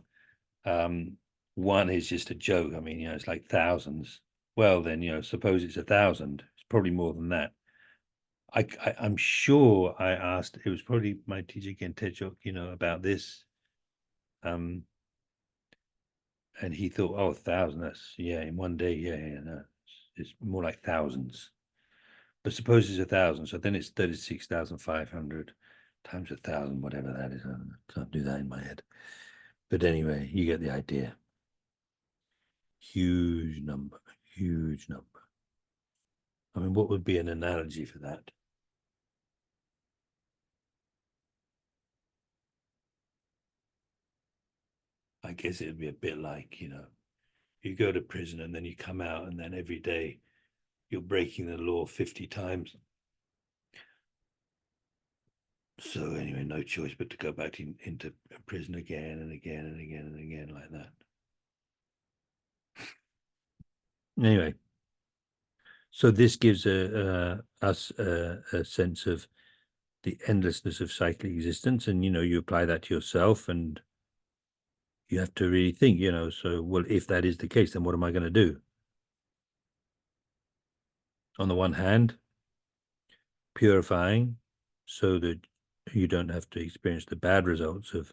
S4: one is just a joke, I mean, you know, it's like thousands. Well, then, you know, suppose it's 1,000. It's probably more than that. I'm sure I asked, it was probably my teacher Gentechok, you know, about this. And he thought, oh, 1,000, that's, yeah, in one day, yeah, no, it's more like thousands. But suppose it's 1,000, so then it's 36,500 times 1,000, whatever that is. I can't do that in my head. But anyway, you get the idea. Huge number, huge number. I mean, what would be an analogy for that? I guess it would be a bit like, you know, you go to prison and then you come out and then every day you're breaking the law 50 times. So anyway, no choice but to go back into prison again and again and again and again like that. Anyway, so this gives us a sense of the endlessness of cyclic existence, and, you know, you apply that to yourself and you have to really think, you know, so, well, if that is the case, then what am I going to do? On the one hand, purifying so that you don't have to experience the bad results of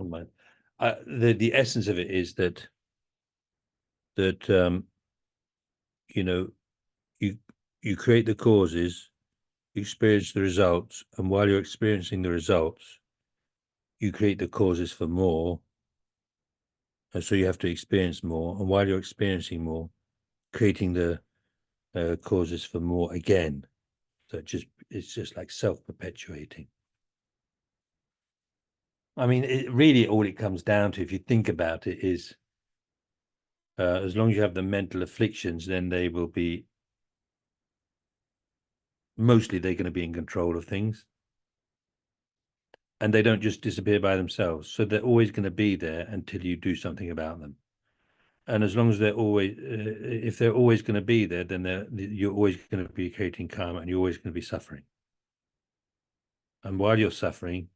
S4: Never mind. The essence of it is that you know, you create the causes, you experience the results, and while you're experiencing the results, you create the causes for more, and so you have to experience more, and while you're experiencing more, creating the causes for more again. So it's just like self-perpetuating. I mean, really all it comes down to, if you think about it, is as long as you have the mental afflictions, then they will be, mostly they're going to be in control of things. And they don't just disappear by themselves. So they're always going to be there until you do something about them. And as long as they're always, if they're always going to be there, then you're always going to be creating karma, and you're always going to be suffering. And while you're suffering,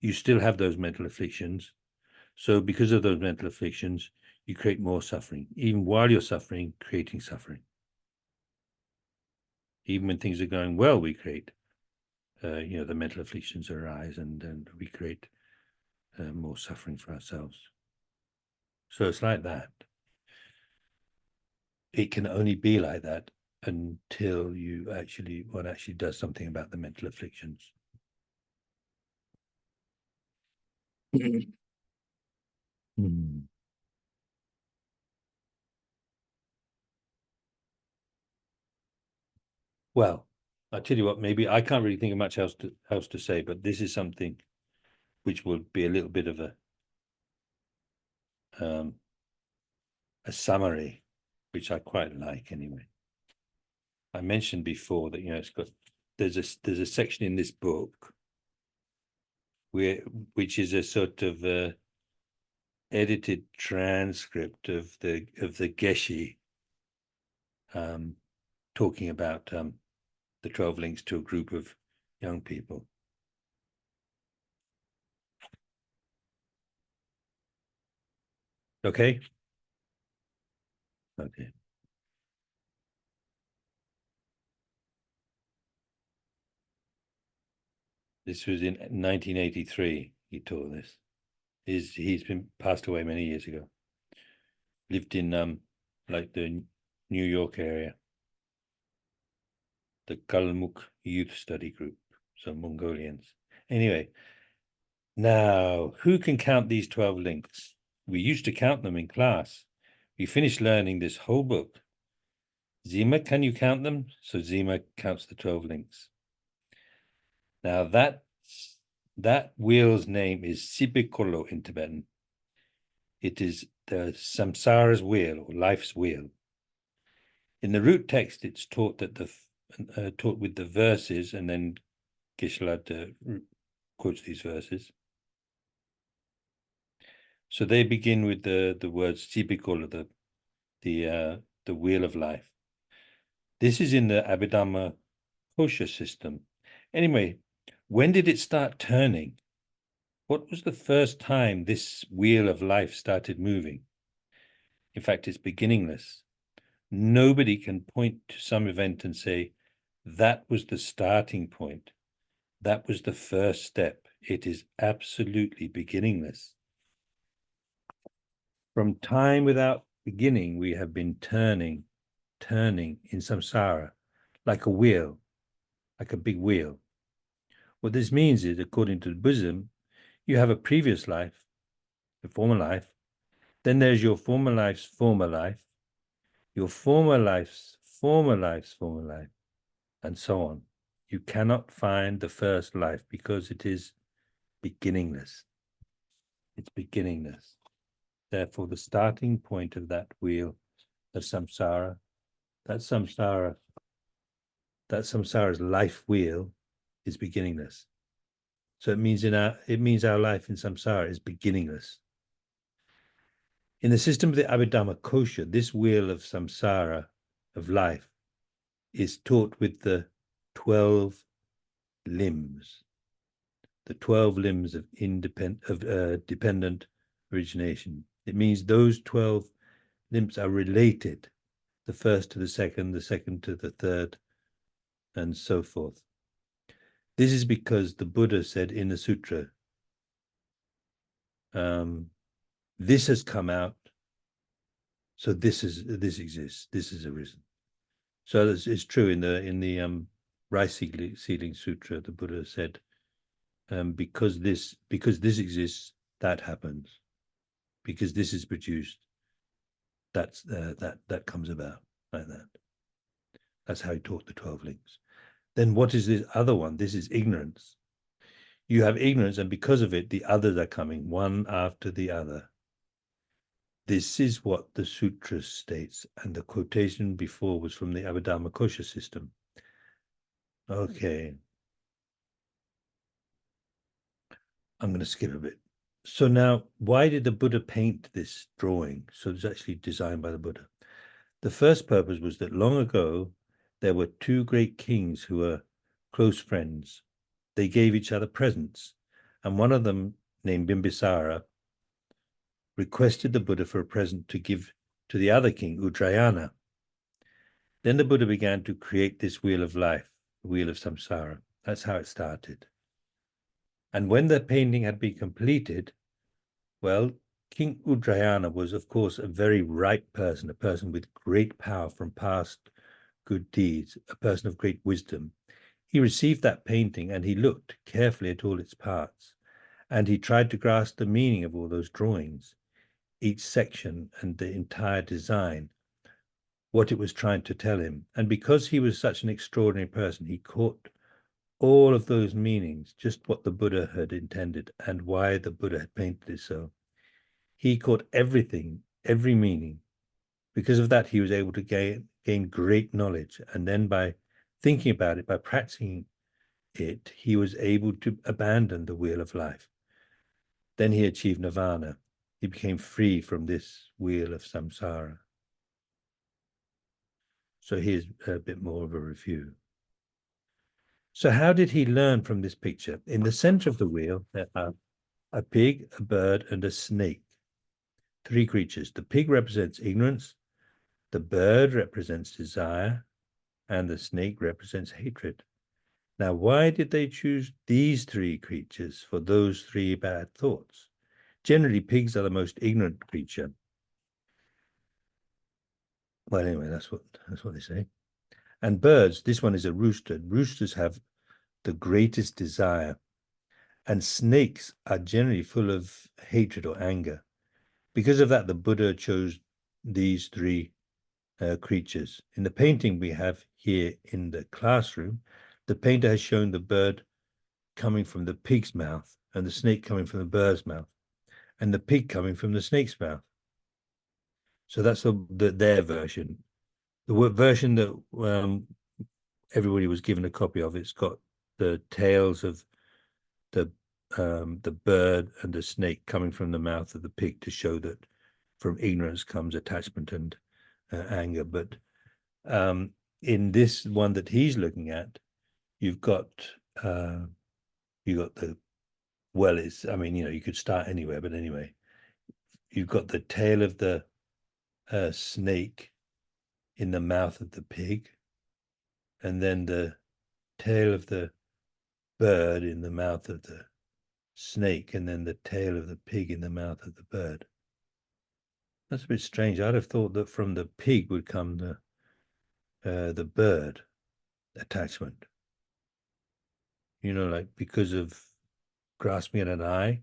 S4: you still have those mental afflictions. So because of those mental afflictions, you create more suffering. Even while you're suffering, creating suffering. Even when things are going well, we create, the mental afflictions arise, and we create more suffering for ourselves. So it's like that. It can only be like that until one actually does something about the mental afflictions. Well, I'll tell you what, maybe I can't really think of much else to say, but this is something which will be a little bit of a summary, which I quite like anyway. I mentioned before that there's a section in this book which is a sort of edited transcript of the Geshe, talking about the 12 links to a group of young people. Okay. This was in 1983. He taught this. He's been passed away many years ago. Lived in like the New York area. The Kalmuk Youth Study Group, so Mongolians. Anyway, now who can count these 12 links? We used to count them in class. We finished learning this whole book. Zima, can you count them? So Zima counts the 12 links. Now that wheel's name is Sibikolo in Tibetan. It is the samsara's wheel, or life's wheel. In the root text, it's taught taught with the verses, and then Geshe-la quotes these verses. So they begin with the words Sibikolo, the wheel of life. This is in the Abhidhamma kosha system. Anyway, when did it start turning? What was the first time this wheel of life started moving? In fact, it's beginningless. Nobody can point to some event and say, that was the starting point. That was the first step. It is absolutely beginningless. From time without beginning, we have been turning in samsara, like a wheel, like a big wheel. What this means is, according to Buddhism, you have a previous life, a former life, then there's your former life's former life, your former life's former life's former life, and so on. You cannot find the first life because it is beginningless. It's beginningless. Therefore, the starting point of that wheel of samsara, that samsara's life wheel, is beginningless. So it means our life in samsara is beginningless. In the system of the Abhidhamma kosha, this wheel of samsara, of life, is taught with the 12 limbs, the 12 limbs of dependent origination. It means those 12 limbs are related, the first to the second to the third, and so forth. This is because the Buddha said in the sutra, This has come out, so this exists. This has arisen. So it's true in the rice seedling sutra. The Buddha said, because this exists, that happens. Because this is produced, that comes about like that. That's how he taught the 12 links. Then what is this other one? This is ignorance. You have ignorance, and because of it, the others are coming one after the other. This is what the sutra states, and the quotation before was from the Abhidharmakosha system. Okay. I'm going to skip a bit. So now, why did the Buddha paint this drawing? So it's actually designed by the Buddha. The first purpose was that long ago, there were two great kings who were close friends. They gave each other presents, and one of them, named Bimbisara, requested the Buddha for a present to give to the other king, Udrayana. Then the Buddha began to create this wheel of life, the wheel of samsara. That's how it started. And when the painting had been completed, well, King Udrayana was, of course, a very ripe person, a person with great power from past good deeds, a person of great wisdom. He received that painting and he looked carefully at all its parts, and he tried to grasp the meaning of all those drawings, each section and the entire design, what it was trying to tell him. And because he was such an extraordinary person, he caught all of those meanings, just what the Buddha had intended and why the Buddha had painted it so. He caught everything, every meaning. Because of that, he was able to gain great knowledge. And then by thinking about it, by practicing it, he was able to abandon the wheel of life. Then he achieved nirvana. He became free from this wheel of samsara. So here's a bit more of a review. So how did he learn from this picture? In the center of the wheel, there are a pig, a bird, and a snake. Three creatures. The pig represents ignorance, the bird represents desire, and the snake represents hatred. Now, why did they choose these three creatures for those three bad thoughts? Generally, pigs are the most ignorant creature. Well, anyway, that's what they say. And birds, this one is a rooster. Roosters have the greatest desire. And snakes are generally full of hatred or anger. Because of that, the Buddha chose these three creatures. In the painting we have here in the classroom, the painter has shown the bird coming from the pig's mouth and the snake coming from the bird's mouth and the pig coming from the snake's mouth. So that's their version. The version that everybody was given a copy of, it's got the tails of the bird and the snake coming from the mouth of the pig to show that from ignorance comes attachment and anger. But in this one that he's looking at, you've got the, well, it's, I mean, you could start anywhere, but anyway, you've got the tail of the snake in the mouth of the pig, and then the tail of the bird in the mouth of the snake, and then the tail of the pig in the mouth of the bird. That's a bit strange. I'd have thought that from the pig would come the bird attachment. Like because of grasping at an eye,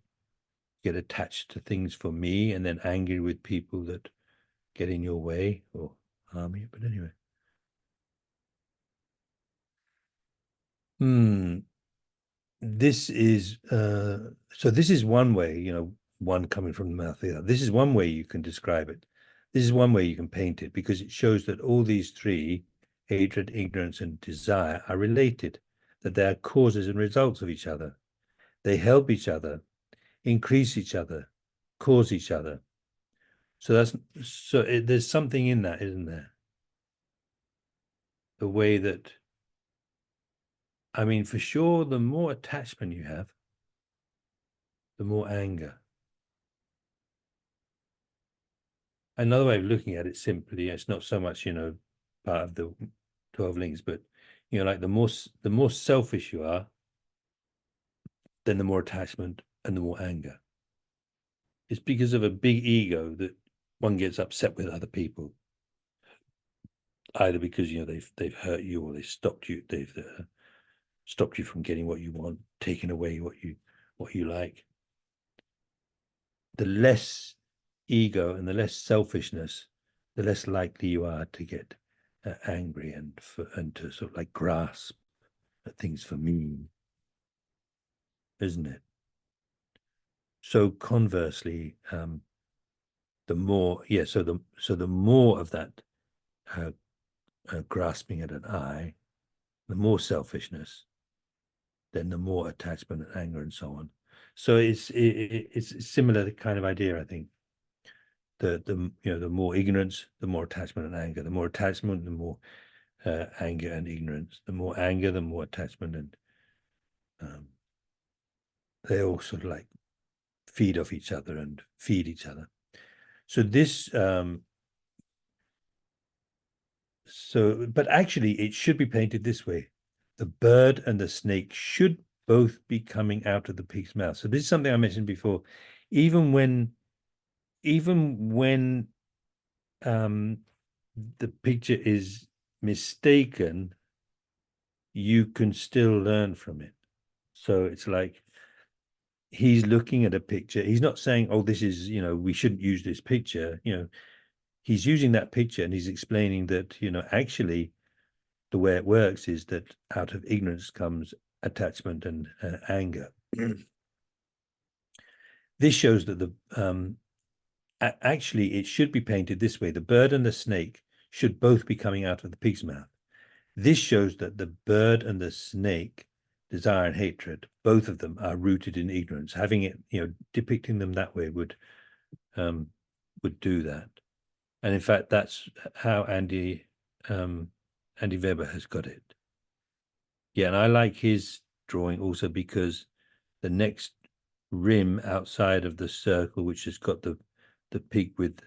S4: get attached to things for me, and then angry with people that get in your way or harm you. But anyway. This is so this is one way, one coming from the mouth of the other. This is one way you can describe it. This is one way you can paint it, because it shows that all these three, hatred, ignorance, and desire, are related, that they are causes and results of each other. They help each other, increase each other, cause each other. So there's something in that, isn't there? The way that, I mean, for sure, the more attachment you have, the more anger. Another way of looking at it simply, it's not so much, part of the 12 links, but, like the more selfish you are, then the more attachment and the more anger. it's because of a big ego that one gets upset with other people, either because they've hurt you, or they've stopped you from getting what you want, taken away what you like. The less ego and the less selfishness, the less likely you are to get angry and to sort of like grasp at things for me, isn't it? So conversely, the more the more of that grasping at an I, the more selfishness, then the more attachment and anger and so on. So it's a similar kind of idea, I think. The more ignorance, the more attachment and anger. The more attachment, the more anger and ignorance. The more anger, the more attachment, and they all sort of like feed off each other and feed each other. So this, but actually it should be painted this way. The bird and the snake should both be coming out of the pig's mouth. So this is something I mentioned before. Even when the picture is mistaken, you can still learn from it. So it's like he's looking at a picture. He's not saying, oh, this is, we shouldn't use this picture. He's using that picture and he's explaining that, actually the way it works is that out of ignorance comes attachment and anger. This shows that actually it should be painted this way. The bird and the snake should both be coming out of the pig's mouth. This shows that the bird and the snake, desire and hatred, both of them are rooted in ignorance. Having it, depicting them that way would do that. And in fact, that's how Andy Weber has got it. Yeah, and I like his drawing also because the next rim outside of the circle, which has got the pig with,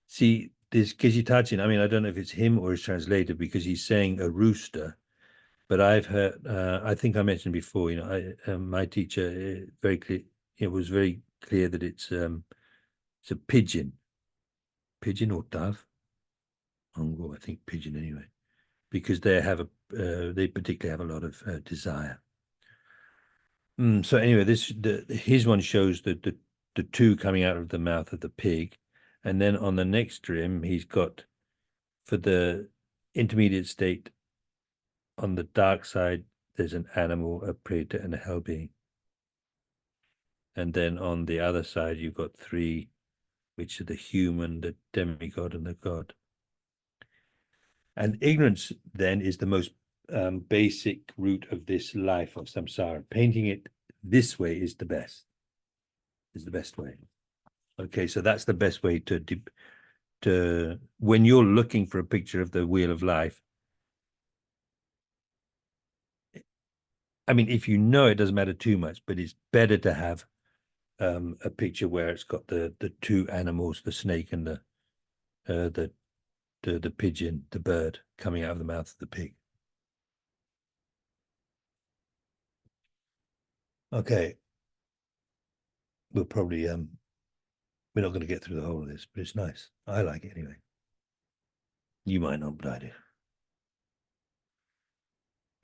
S4: see, this Kizitachi, I mean, I don't know if it's him or his translator, because he's saying a rooster, but I've heard, I think I mentioned before, my teacher very clear, it was very clear that it's a pigeon or dove. I think pigeon anyway, because they particularly have a lot of desire. So anyway, his one shows the two coming out of the mouth of the pig, and then on the next rim he's got, for the intermediate state, on the dark side there's an animal, a predator, and a hell being, and then on the other side you've got three, which are the human, the demigod, and the god. And ignorance then is the most basic root of this life of samsara. Painting it this way is the best way. Okay, so that's the best way to when you're looking for a picture of the wheel of life. I mean, if you know, it doesn't matter too much, but it's better to have a picture where it's got the two animals, the snake and the pigeon, the bird, coming out of the mouth of the pig. Okay, we'll probably we're not going to get through the whole of this, but it's nice. I like it anyway. You might not, but I do.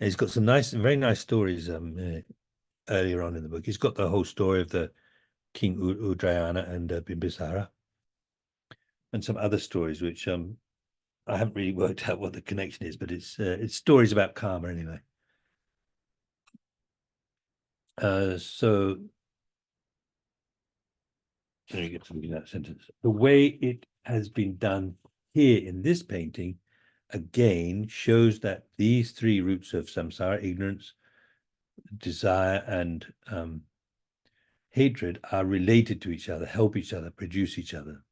S4: And it's got some very nice stories earlier on in the book. It's got the whole story of the King Udrayana and Bimbisara, and some other stories which I haven't really worked out what the connection is, but it's stories about karma anyway. So let me get to that sentence. The way it has been done here in this painting, again, shows that these three roots of samsara, ignorance, desire, and hatred, are related to each other, help each other, produce each other.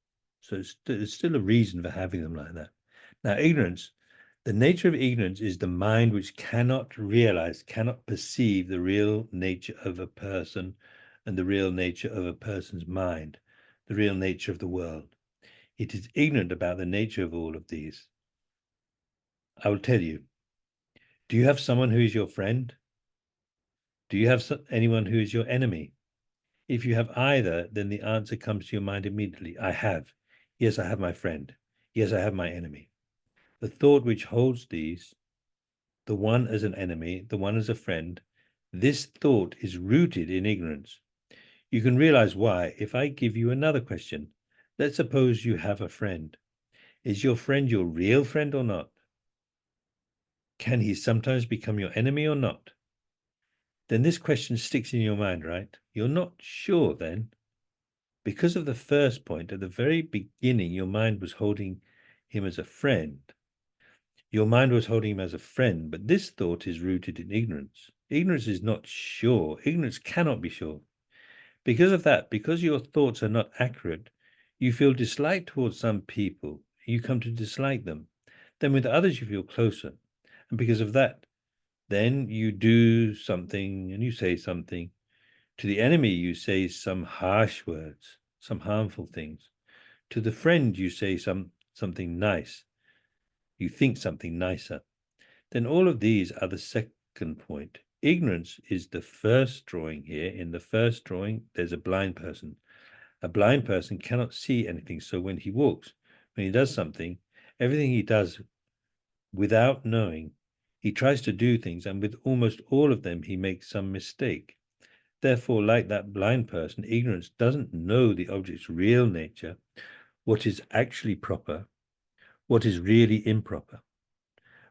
S4: So it's still a reason for having them like that. Now, ignorance, the nature of ignorance is the mind which cannot realize, cannot perceive the real nature of a person and the real nature of a person's mind, the real nature of the world. It is ignorant about the nature of all of these. I will tell you, do you have someone who is your friend? Do you have anyone who is your enemy? If you have either, then the answer comes to your mind immediately. I have. Yes, I have my friend. Yes, I have my enemy. The thought which holds these, the one as an enemy, the one as a friend, this thought is rooted in ignorance. You can realize why if I give you another question. Let's suppose you have a friend. Is your friend your real friend or not? Can he sometimes become your enemy or not? Then this question sticks in your mind, right? You're not sure then. Because of the first point, at the very beginning, your mind was holding him as a friend. Your mind was holding him as a friend, but this thought is rooted in ignorance. Ignorance is not sure. Ignorance cannot be sure. Because of that, because your thoughts are not accurate, you feel dislike towards some people. You come to dislike them. Then with others, you feel closer. And because of that, then you do something and you say something. To the enemy, you say some harsh words, some harmful things. To the friend, you say something nice. You think something nicer. Then all of these are the second point. Ignorance is the first drawing here. In the first drawing, there's a blind person. A blind person cannot see anything. So when he walks, when he does something, everything he does without knowing, he tries to do things, and with almost all of them, he makes some mistake. Therefore, like that blind person, ignorance doesn't know the object's real nature, what is actually proper, what is really improper.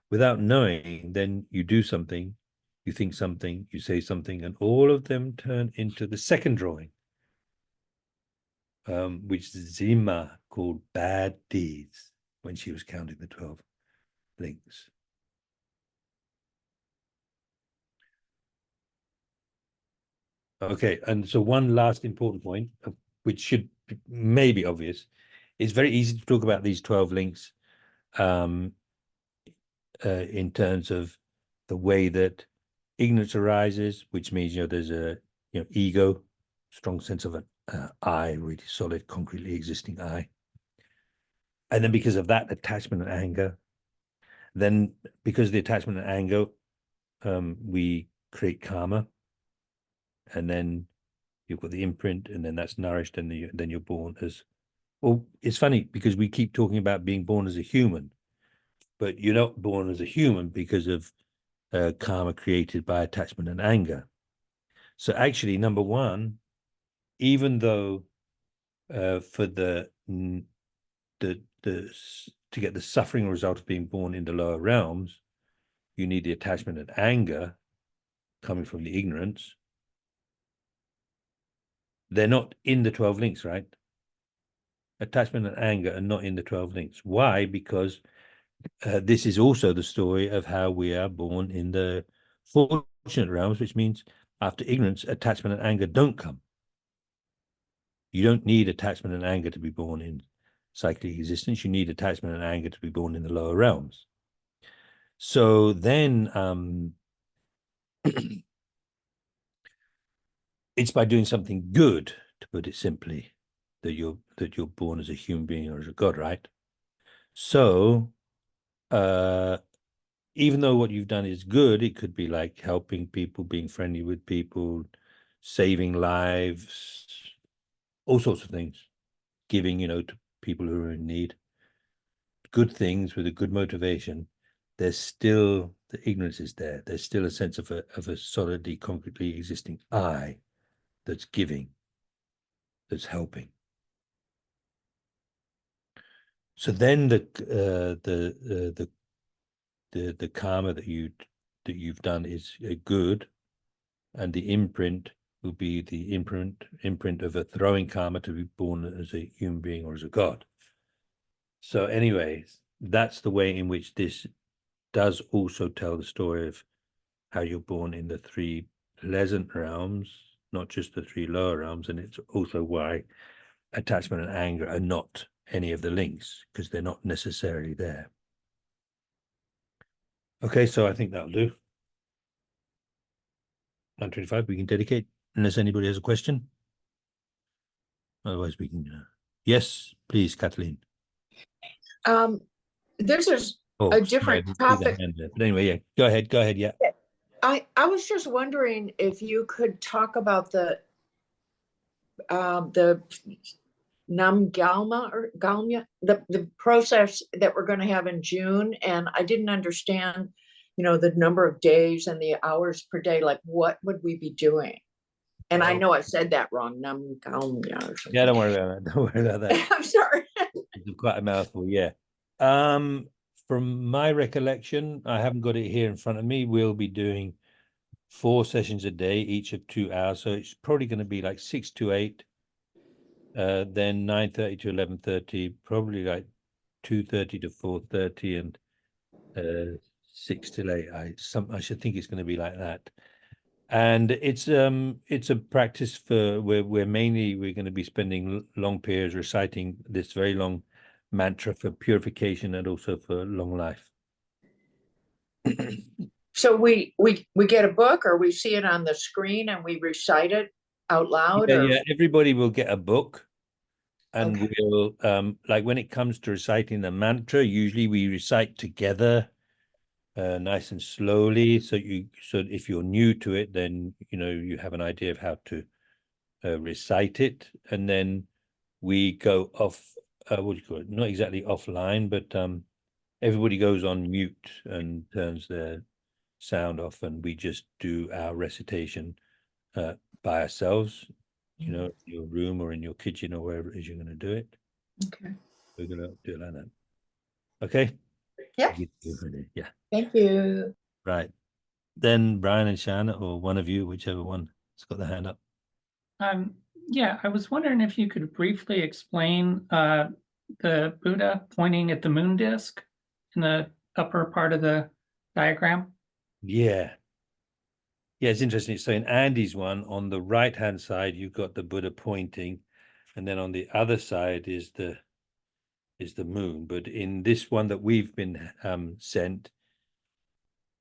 S4: Without knowing, then you do something, you think something, you say something, and all of them turn into the second drawing, which Zima called bad deeds when she was counting the 12 links. Okay, and so one last important point, which should may be obvious, it's very easy to talk about these 12 links in terms of the way that ignorance arises, which means, there's a, ego, strong sense of an I, really solid, concretely existing I. And then because of that, attachment and anger. Then because of the attachment and anger, we create karma. And then you've got the imprint, and then that's nourished, and then you're born as, well, it's funny because we keep talking about being born as a human, but you're not born as a human because of karma created by attachment and anger. So actually, number one, even though for to get the suffering result of being born in the lower realms, you need the attachment and anger coming from the ignorance. They're not in the 12 links, right? Attachment and anger are not in the 12 links. Why? Because this is also the story of how we are born in the fortunate realms, which means after ignorance, attachment and anger don't come. You don't need attachment and anger to be born in psychic existence. You need attachment and anger to be born in the lower realms. So then it's by doing something good, to put it simply, that you're born as a human being or as a god, right? So even though what you've done is good, it could be like helping people, being friendly with people, saving lives, all sorts of things, giving, to people who are in need, good things with a good motivation. There's still, the ignorance is there. There's still a sense of a solidly, concretely existing I that's giving, that's helping. So then the karma that you've done is good, and the imprint will be the imprint of a throwing karma to be born as a human being or as a god. So anyways, that's the way in which this does also tell the story of how you're born in the 3 pleasant realms, not just the 3 lower realms. And it's also why attachment and anger are not any of the links, because they're not necessarily there. Okay, so I think that'll do. 9:25, we can dedicate, unless anybody has a question. Otherwise, we can. Yes, please, Kathleen.
S5: There's a
S4: sorry,
S5: different
S4: I didn't see the
S5: topic.
S4: hand there. But anyway, yeah, go ahead. Yeah.
S5: I was just wondering if you could talk about the the Nam Galma or Galma, the process that we're going to have in June, and I didn't understand, the number of days and the hours per day. Like, what would we be doing? And I know I said that wrong, Nam Galma or something.
S4: Yeah, don't worry about that. Don't worry about that.
S5: I'm sorry.
S4: It's quite a mouthful, yeah. From my recollection, I haven't got it here in front of me. We'll be doing 4 sessions a day, each of 2 hours. So it's probably going to be like 6 to 8, then 9:30 to 11:30, probably like 2:30 to 4:30, and 6 till 8. I should think it's going to be like that. And it's a practice for where we're going to be spending long periods reciting this very long mantra for purification and also for long life.
S5: So we get a book, or we see it on the screen and we recite it out loud?
S4: Yeah, everybody will get a book, and
S5: Okay.
S4: we'll like when it comes to reciting the mantra, usually we recite together, nice and slowly. So if you're new to it, then you have an idea of how to recite it, and then we go off. What do you call it? Not exactly offline, but everybody goes on mute and turns their sound off, and we just do our recitation by ourselves. In your room or in your kitchen or wherever it is you're going to do it.
S5: Okay.
S4: We're going to do it like that. Okay.
S5: Yeah.
S4: Yeah.
S5: Thank you.
S4: Right. Then Brian and Shanna, or one of you, whichever one has got the hand up.
S6: Yeah, I was wondering if you could briefly explain the Buddha pointing at the moon disk in the upper part of the diagram.
S4: Yeah. Yeah, it's interesting. So in Andy's one, on the right-hand side, you've got the Buddha pointing, and then on the other side is the moon. But in this one that we've been sent,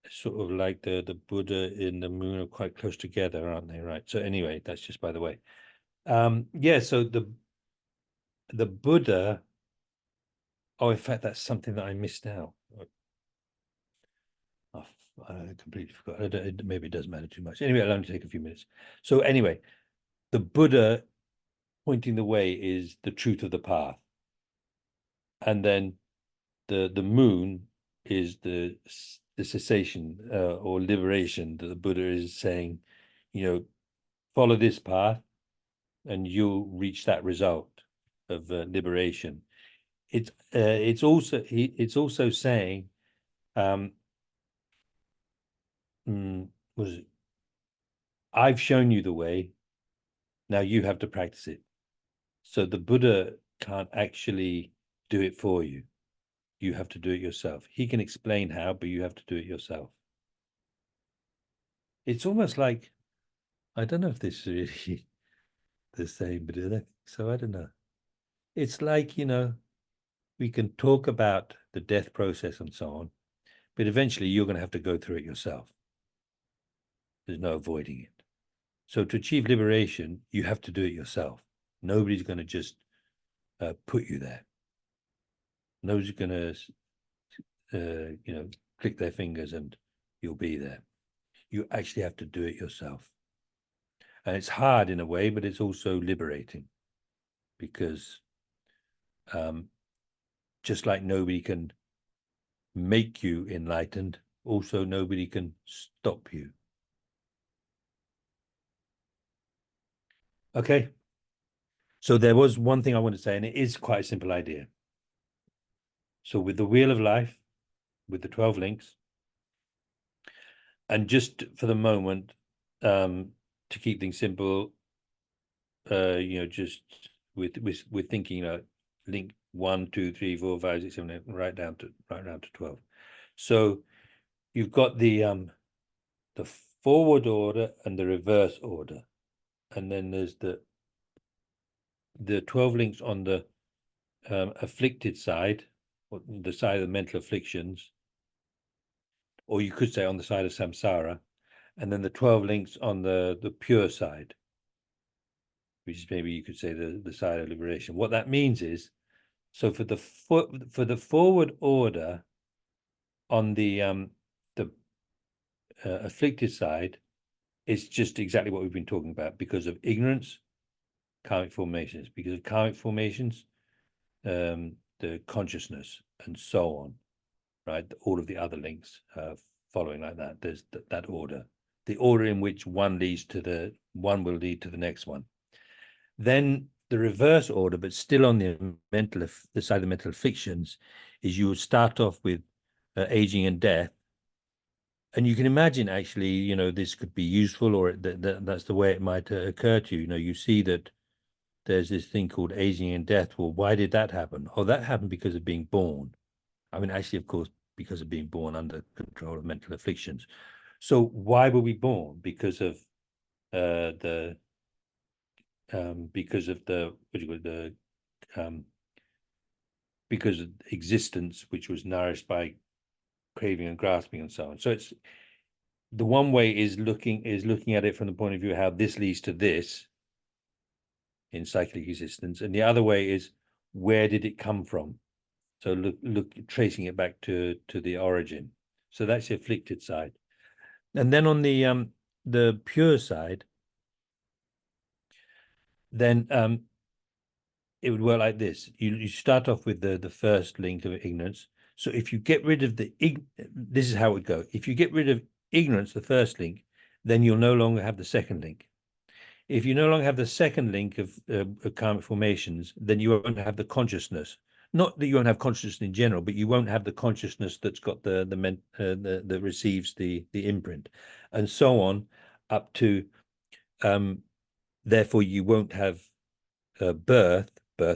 S4: sort of like the Buddha and the moon are quite close together, aren't they? Right. So anyway, that's just by the way. Yeah, so the Buddha, in fact, that's something that I missed out. I completely forgot. Maybe it doesn't matter too much. Anyway, I'll only take a few minutes. So anyway, the Buddha pointing the way is the truth of the path. And then the moon is the cessation or liberation that the Buddha is saying, follow this path and you'll reach that result of liberation. It's also saying, I've shown you the way, now you have to practice it. So the Buddha can't actually do it for you. You have to do it yourself. He can explain how, but you have to do it yourself. It's almost like, I don't know if this is really the same, but I don't know. It's like, we can talk about the death process and so on, but eventually you're going to have to go through it yourself. There's no avoiding it. So to achieve liberation, you have to do it yourself. Nobody's going to just put you there. Nobody's going to, click their fingers and you'll be there. You actually have to do it yourself. And it's hard in a way, but it's also liberating, because just like nobody can make you enlightened, also nobody can stop you. Okay. So there was one thing I want to say, and it is quite a simple idea. So with the Wheel of Life, with the 12 links, and just for the moment, to keep things simple, just with thinking, link 1, 2, 3, 4, 5, 6, 7, 8, right down to 12. So you've got the forward order and the reverse order, and then there's the 12 links on the afflicted side, or the side of the mental afflictions, or you could say on the side of samsara, and then the 12 links on the pure side, which is maybe you could say the side of liberation. What that means is, so for the forward order on the afflicted side, it's just exactly what we've been talking about, because of ignorance, karmic formations, because of karmic formations, the consciousness and so on, right? All of the other links following like that. There's that order, the order in which one will lead to the next one. Then the reverse order, but still on the side of the mental fictions, is you would start off with aging and death. And you can imagine, actually, you know, this could be useful, or that's the way it might occur to you. You know, you see that there's this thing called aging and death. Well, why did that happen? Oh, that happened because of being born. I mean, actually, of course, because of being born under control of mental afflictions. So why were we born? Because of because of existence, which was nourished by craving and grasping and so on. So it's the one way is looking at it from the point of view of how this leads to this in cyclic existence, and the other way is where did it come from? So look tracing it back to the origin. So that's the afflicted side. And then on the pure side, then it would work like this. You start off with the first link of ignorance. So if you get rid of this is how it would go. If you get rid of ignorance, the first link, then you'll no longer have the second link. If you no longer have the second link of karmic formations, then you won't have the consciousness. Not that you won't have consciousness in general, but you won't have the consciousness that's got that receives the imprint, and so on, up to. Therefore, you won't have birth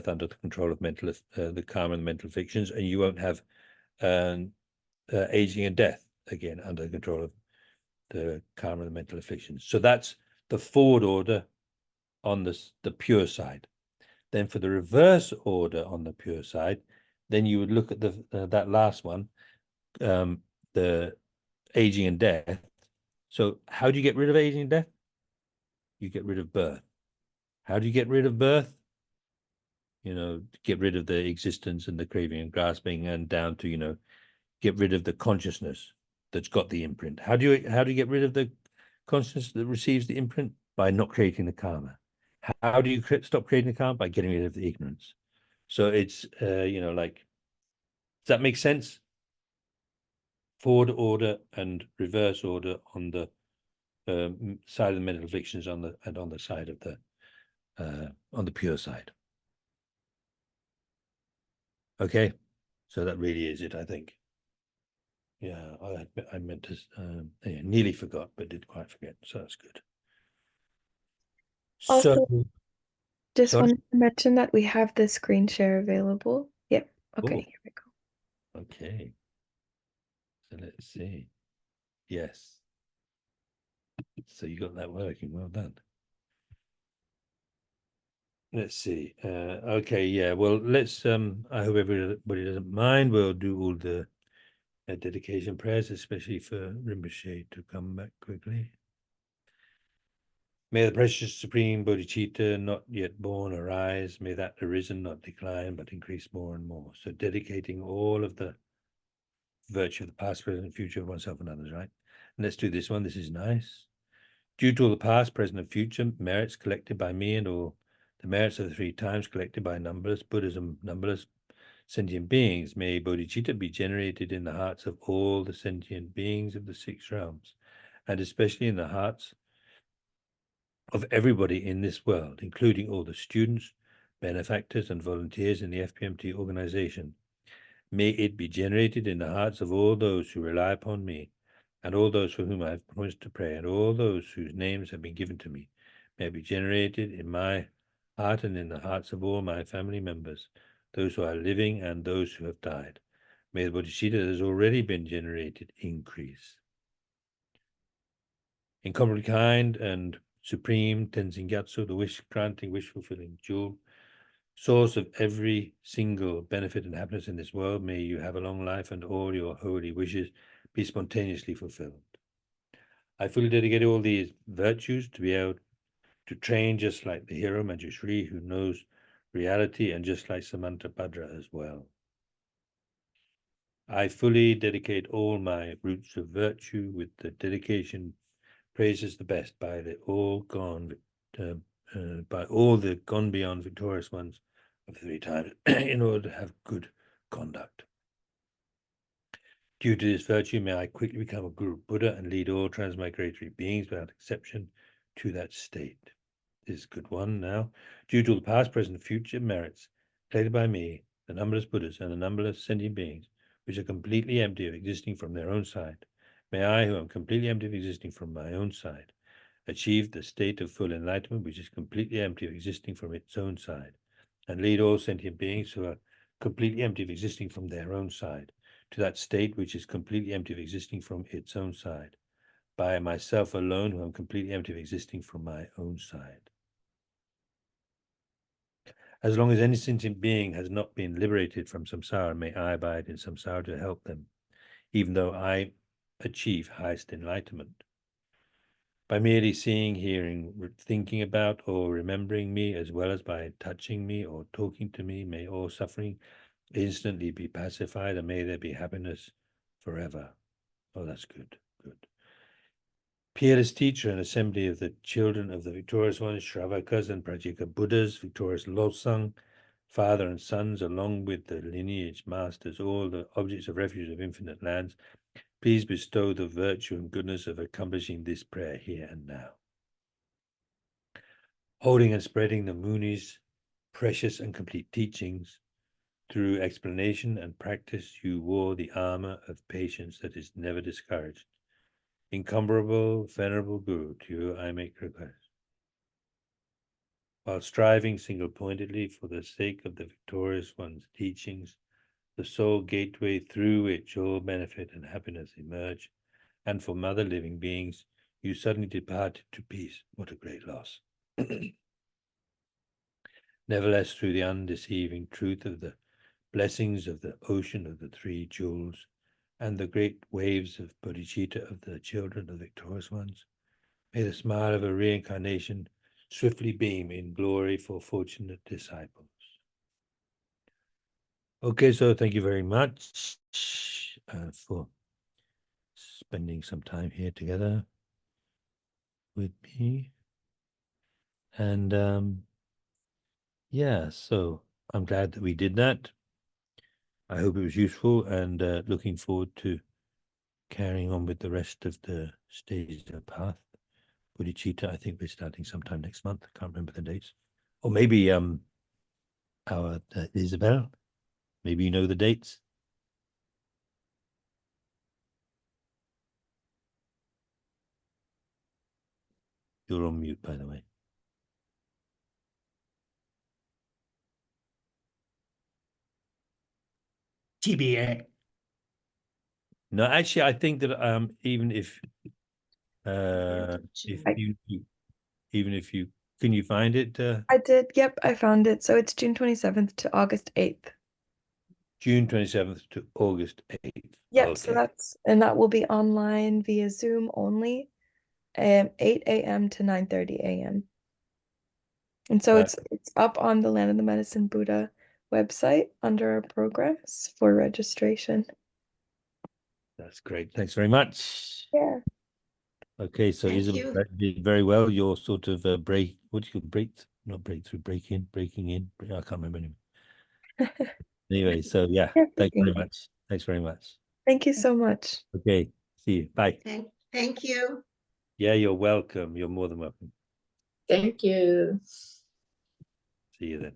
S4: under the control of the karma and the mental fictions, and you won't have aging and death again under the control of the karma and the mental afflictions. So that's the forward order on the pure side. Then for the reverse order on the pure side, then you would look at that last one, the aging and death. So how do you get rid of aging and death? You get rid of birth. How do you get rid of birth? You know, get rid of the existence and the craving and grasping, and down to, you know, get rid of the consciousness that's got the imprint. How do you get rid of the consciousness that receives the imprint? By not creating the karma. How do you stop creating the karma? By getting rid of the ignorance. So it's you know, like, does that make sense? Forward order and reverse order on the side of the mental afflictions, on the side of on the pure side. Okay, so that really is it, I think. Yeah, I meant to yeah, nearly forgot, but didn't quite forget, so that's good.
S2: Also,
S4: So
S2: just
S4: sorry?
S2: wanted to mention that we have the screen share available. Yep. Okay,
S4: Oh.
S2: here we go.
S4: Okay, so let's see. Yes, so you got that working. Well done. Let's see. Okay, yeah. Well, let's. I hope everybody doesn't mind. We'll do all the dedication prayers, especially for Rinpoche to come back quickly. May the precious supreme bodhicitta, not yet born, arise. May that arisen not decline, but increase more and more. So dedicating all of the virtue of the past, present, and future of oneself and others, right? And let's do this one. This is nice. Due to all the past, present, and future merits collected by me, and all the merits of the 3 times collected by numberless Buddhism, numberless sentient beings, may bodhicitta be generated in the hearts of all the sentient beings of the 6 realms, and especially in the hearts of everybody in this world, including all the students, benefactors, and volunteers in the FPMT organization. May it be generated in the hearts of all those who rely upon me, and all those for whom I have promised to pray, and all those whose names have been given to me. May it be generated in my heart and in the hearts of all my family members, those who are living and those who have died. May the bodhicitta that has already been generated increase. Incomparably kind and supreme Tenzin Gyatso, the wish-granting, wish-fulfilling jewel, source of every single benefit and happiness in this world, may you have a long life and all your holy wishes be spontaneously fulfilled. I fully dedicate all these virtues to be able to train just like the hero Manjushri, who knows reality, and just like Samanta Bhadra as well. I fully dedicate all my roots of virtue with the dedication praises the best by the all gone by all the gone beyond victorious ones of 3 times in order to have good conduct. Due to this virtue, may I quickly become a Guru Buddha and lead all transmigratory beings without exception to that state. This is a good one now. Due to the past, present, and future merits created by me, the numberless Buddhas and the numberless sentient beings, which are completely empty of existing from their own side, may I, who am completely empty of existing from my own side, achieve the state of full enlightenment, which is completely empty of existing from its own side, and lead all sentient beings who are completely empty of existing from their own side to that state which is completely empty of existing from its own side, by myself alone, who am completely empty of existing from my own side. As long as any sentient being has not been liberated from samsara, may I abide in samsara to help them, even though I achieve highest enlightenment. By merely seeing, hearing, thinking about, or remembering me, as well as by touching me or talking to me, may all suffering instantly be pacified, and may there be happiness forever. Oh, that's good, good. Peerless teacher and assembly of the children of the victorious ones, Shravakas and Prajika Buddhas, victorious Losang, father and sons, along with the lineage masters, all the objects of refuge of infinite lands, please bestow the virtue and goodness of accomplishing this prayer here and now. Holding and spreading the Muni's precious and complete teachings, through explanation and practice, you wore the armor of patience that is never discouraged. Incomparable, venerable Guru, to you I make request. While striving single-pointedly for the sake of the victorious one's teachings, the sole gateway through which all benefit and happiness emerge, and for mother living beings, you suddenly departed to peace. What a great loss. Nevertheless, through the undeceiving truth of the blessings of the ocean of the 3 jewels, and the great waves of bodhicitta of the children of the victorious ones, may the smile of a reincarnation swiftly beam in glory for fortunate disciples. Okay, so thank you very much for spending some time here together with me. And yeah, so I'm glad that we did that. I hope it was useful, and looking forward to carrying on with the rest of the stages of the path. Bodhicitta, I think we're starting sometime next month. I can't remember the dates. Or maybe our Isabel, maybe you know the dates. You're on mute, by the way.
S3: TBA.
S4: No, actually, I think that even if you can you find it?
S2: I did. Yep, I found it. So it's June 27th to August 8th.
S4: June 27th to August 8th.
S2: Yep, so
S4: Okay.
S2: that will be online via Zoom only, 8 a.m. to 9:30 a.m. And so it's up on the Land of the Medicine Buddha website under our programs for registration.
S4: That's great. Thanks very much.
S2: Yeah.
S4: Okay, so
S7: Thank
S4: Isabel
S7: you.
S4: did very well. Your sort of break, what do you call not breakthrough, breaking in. I can't remember anymore. Anyway, so yeah, thanks very much. Thanks very much.
S2: Thank you so much.
S4: Okay, see you. Bye.
S7: Thank you.
S4: Yeah, you're welcome. You're more than welcome.
S5: Thank you.
S4: See you then.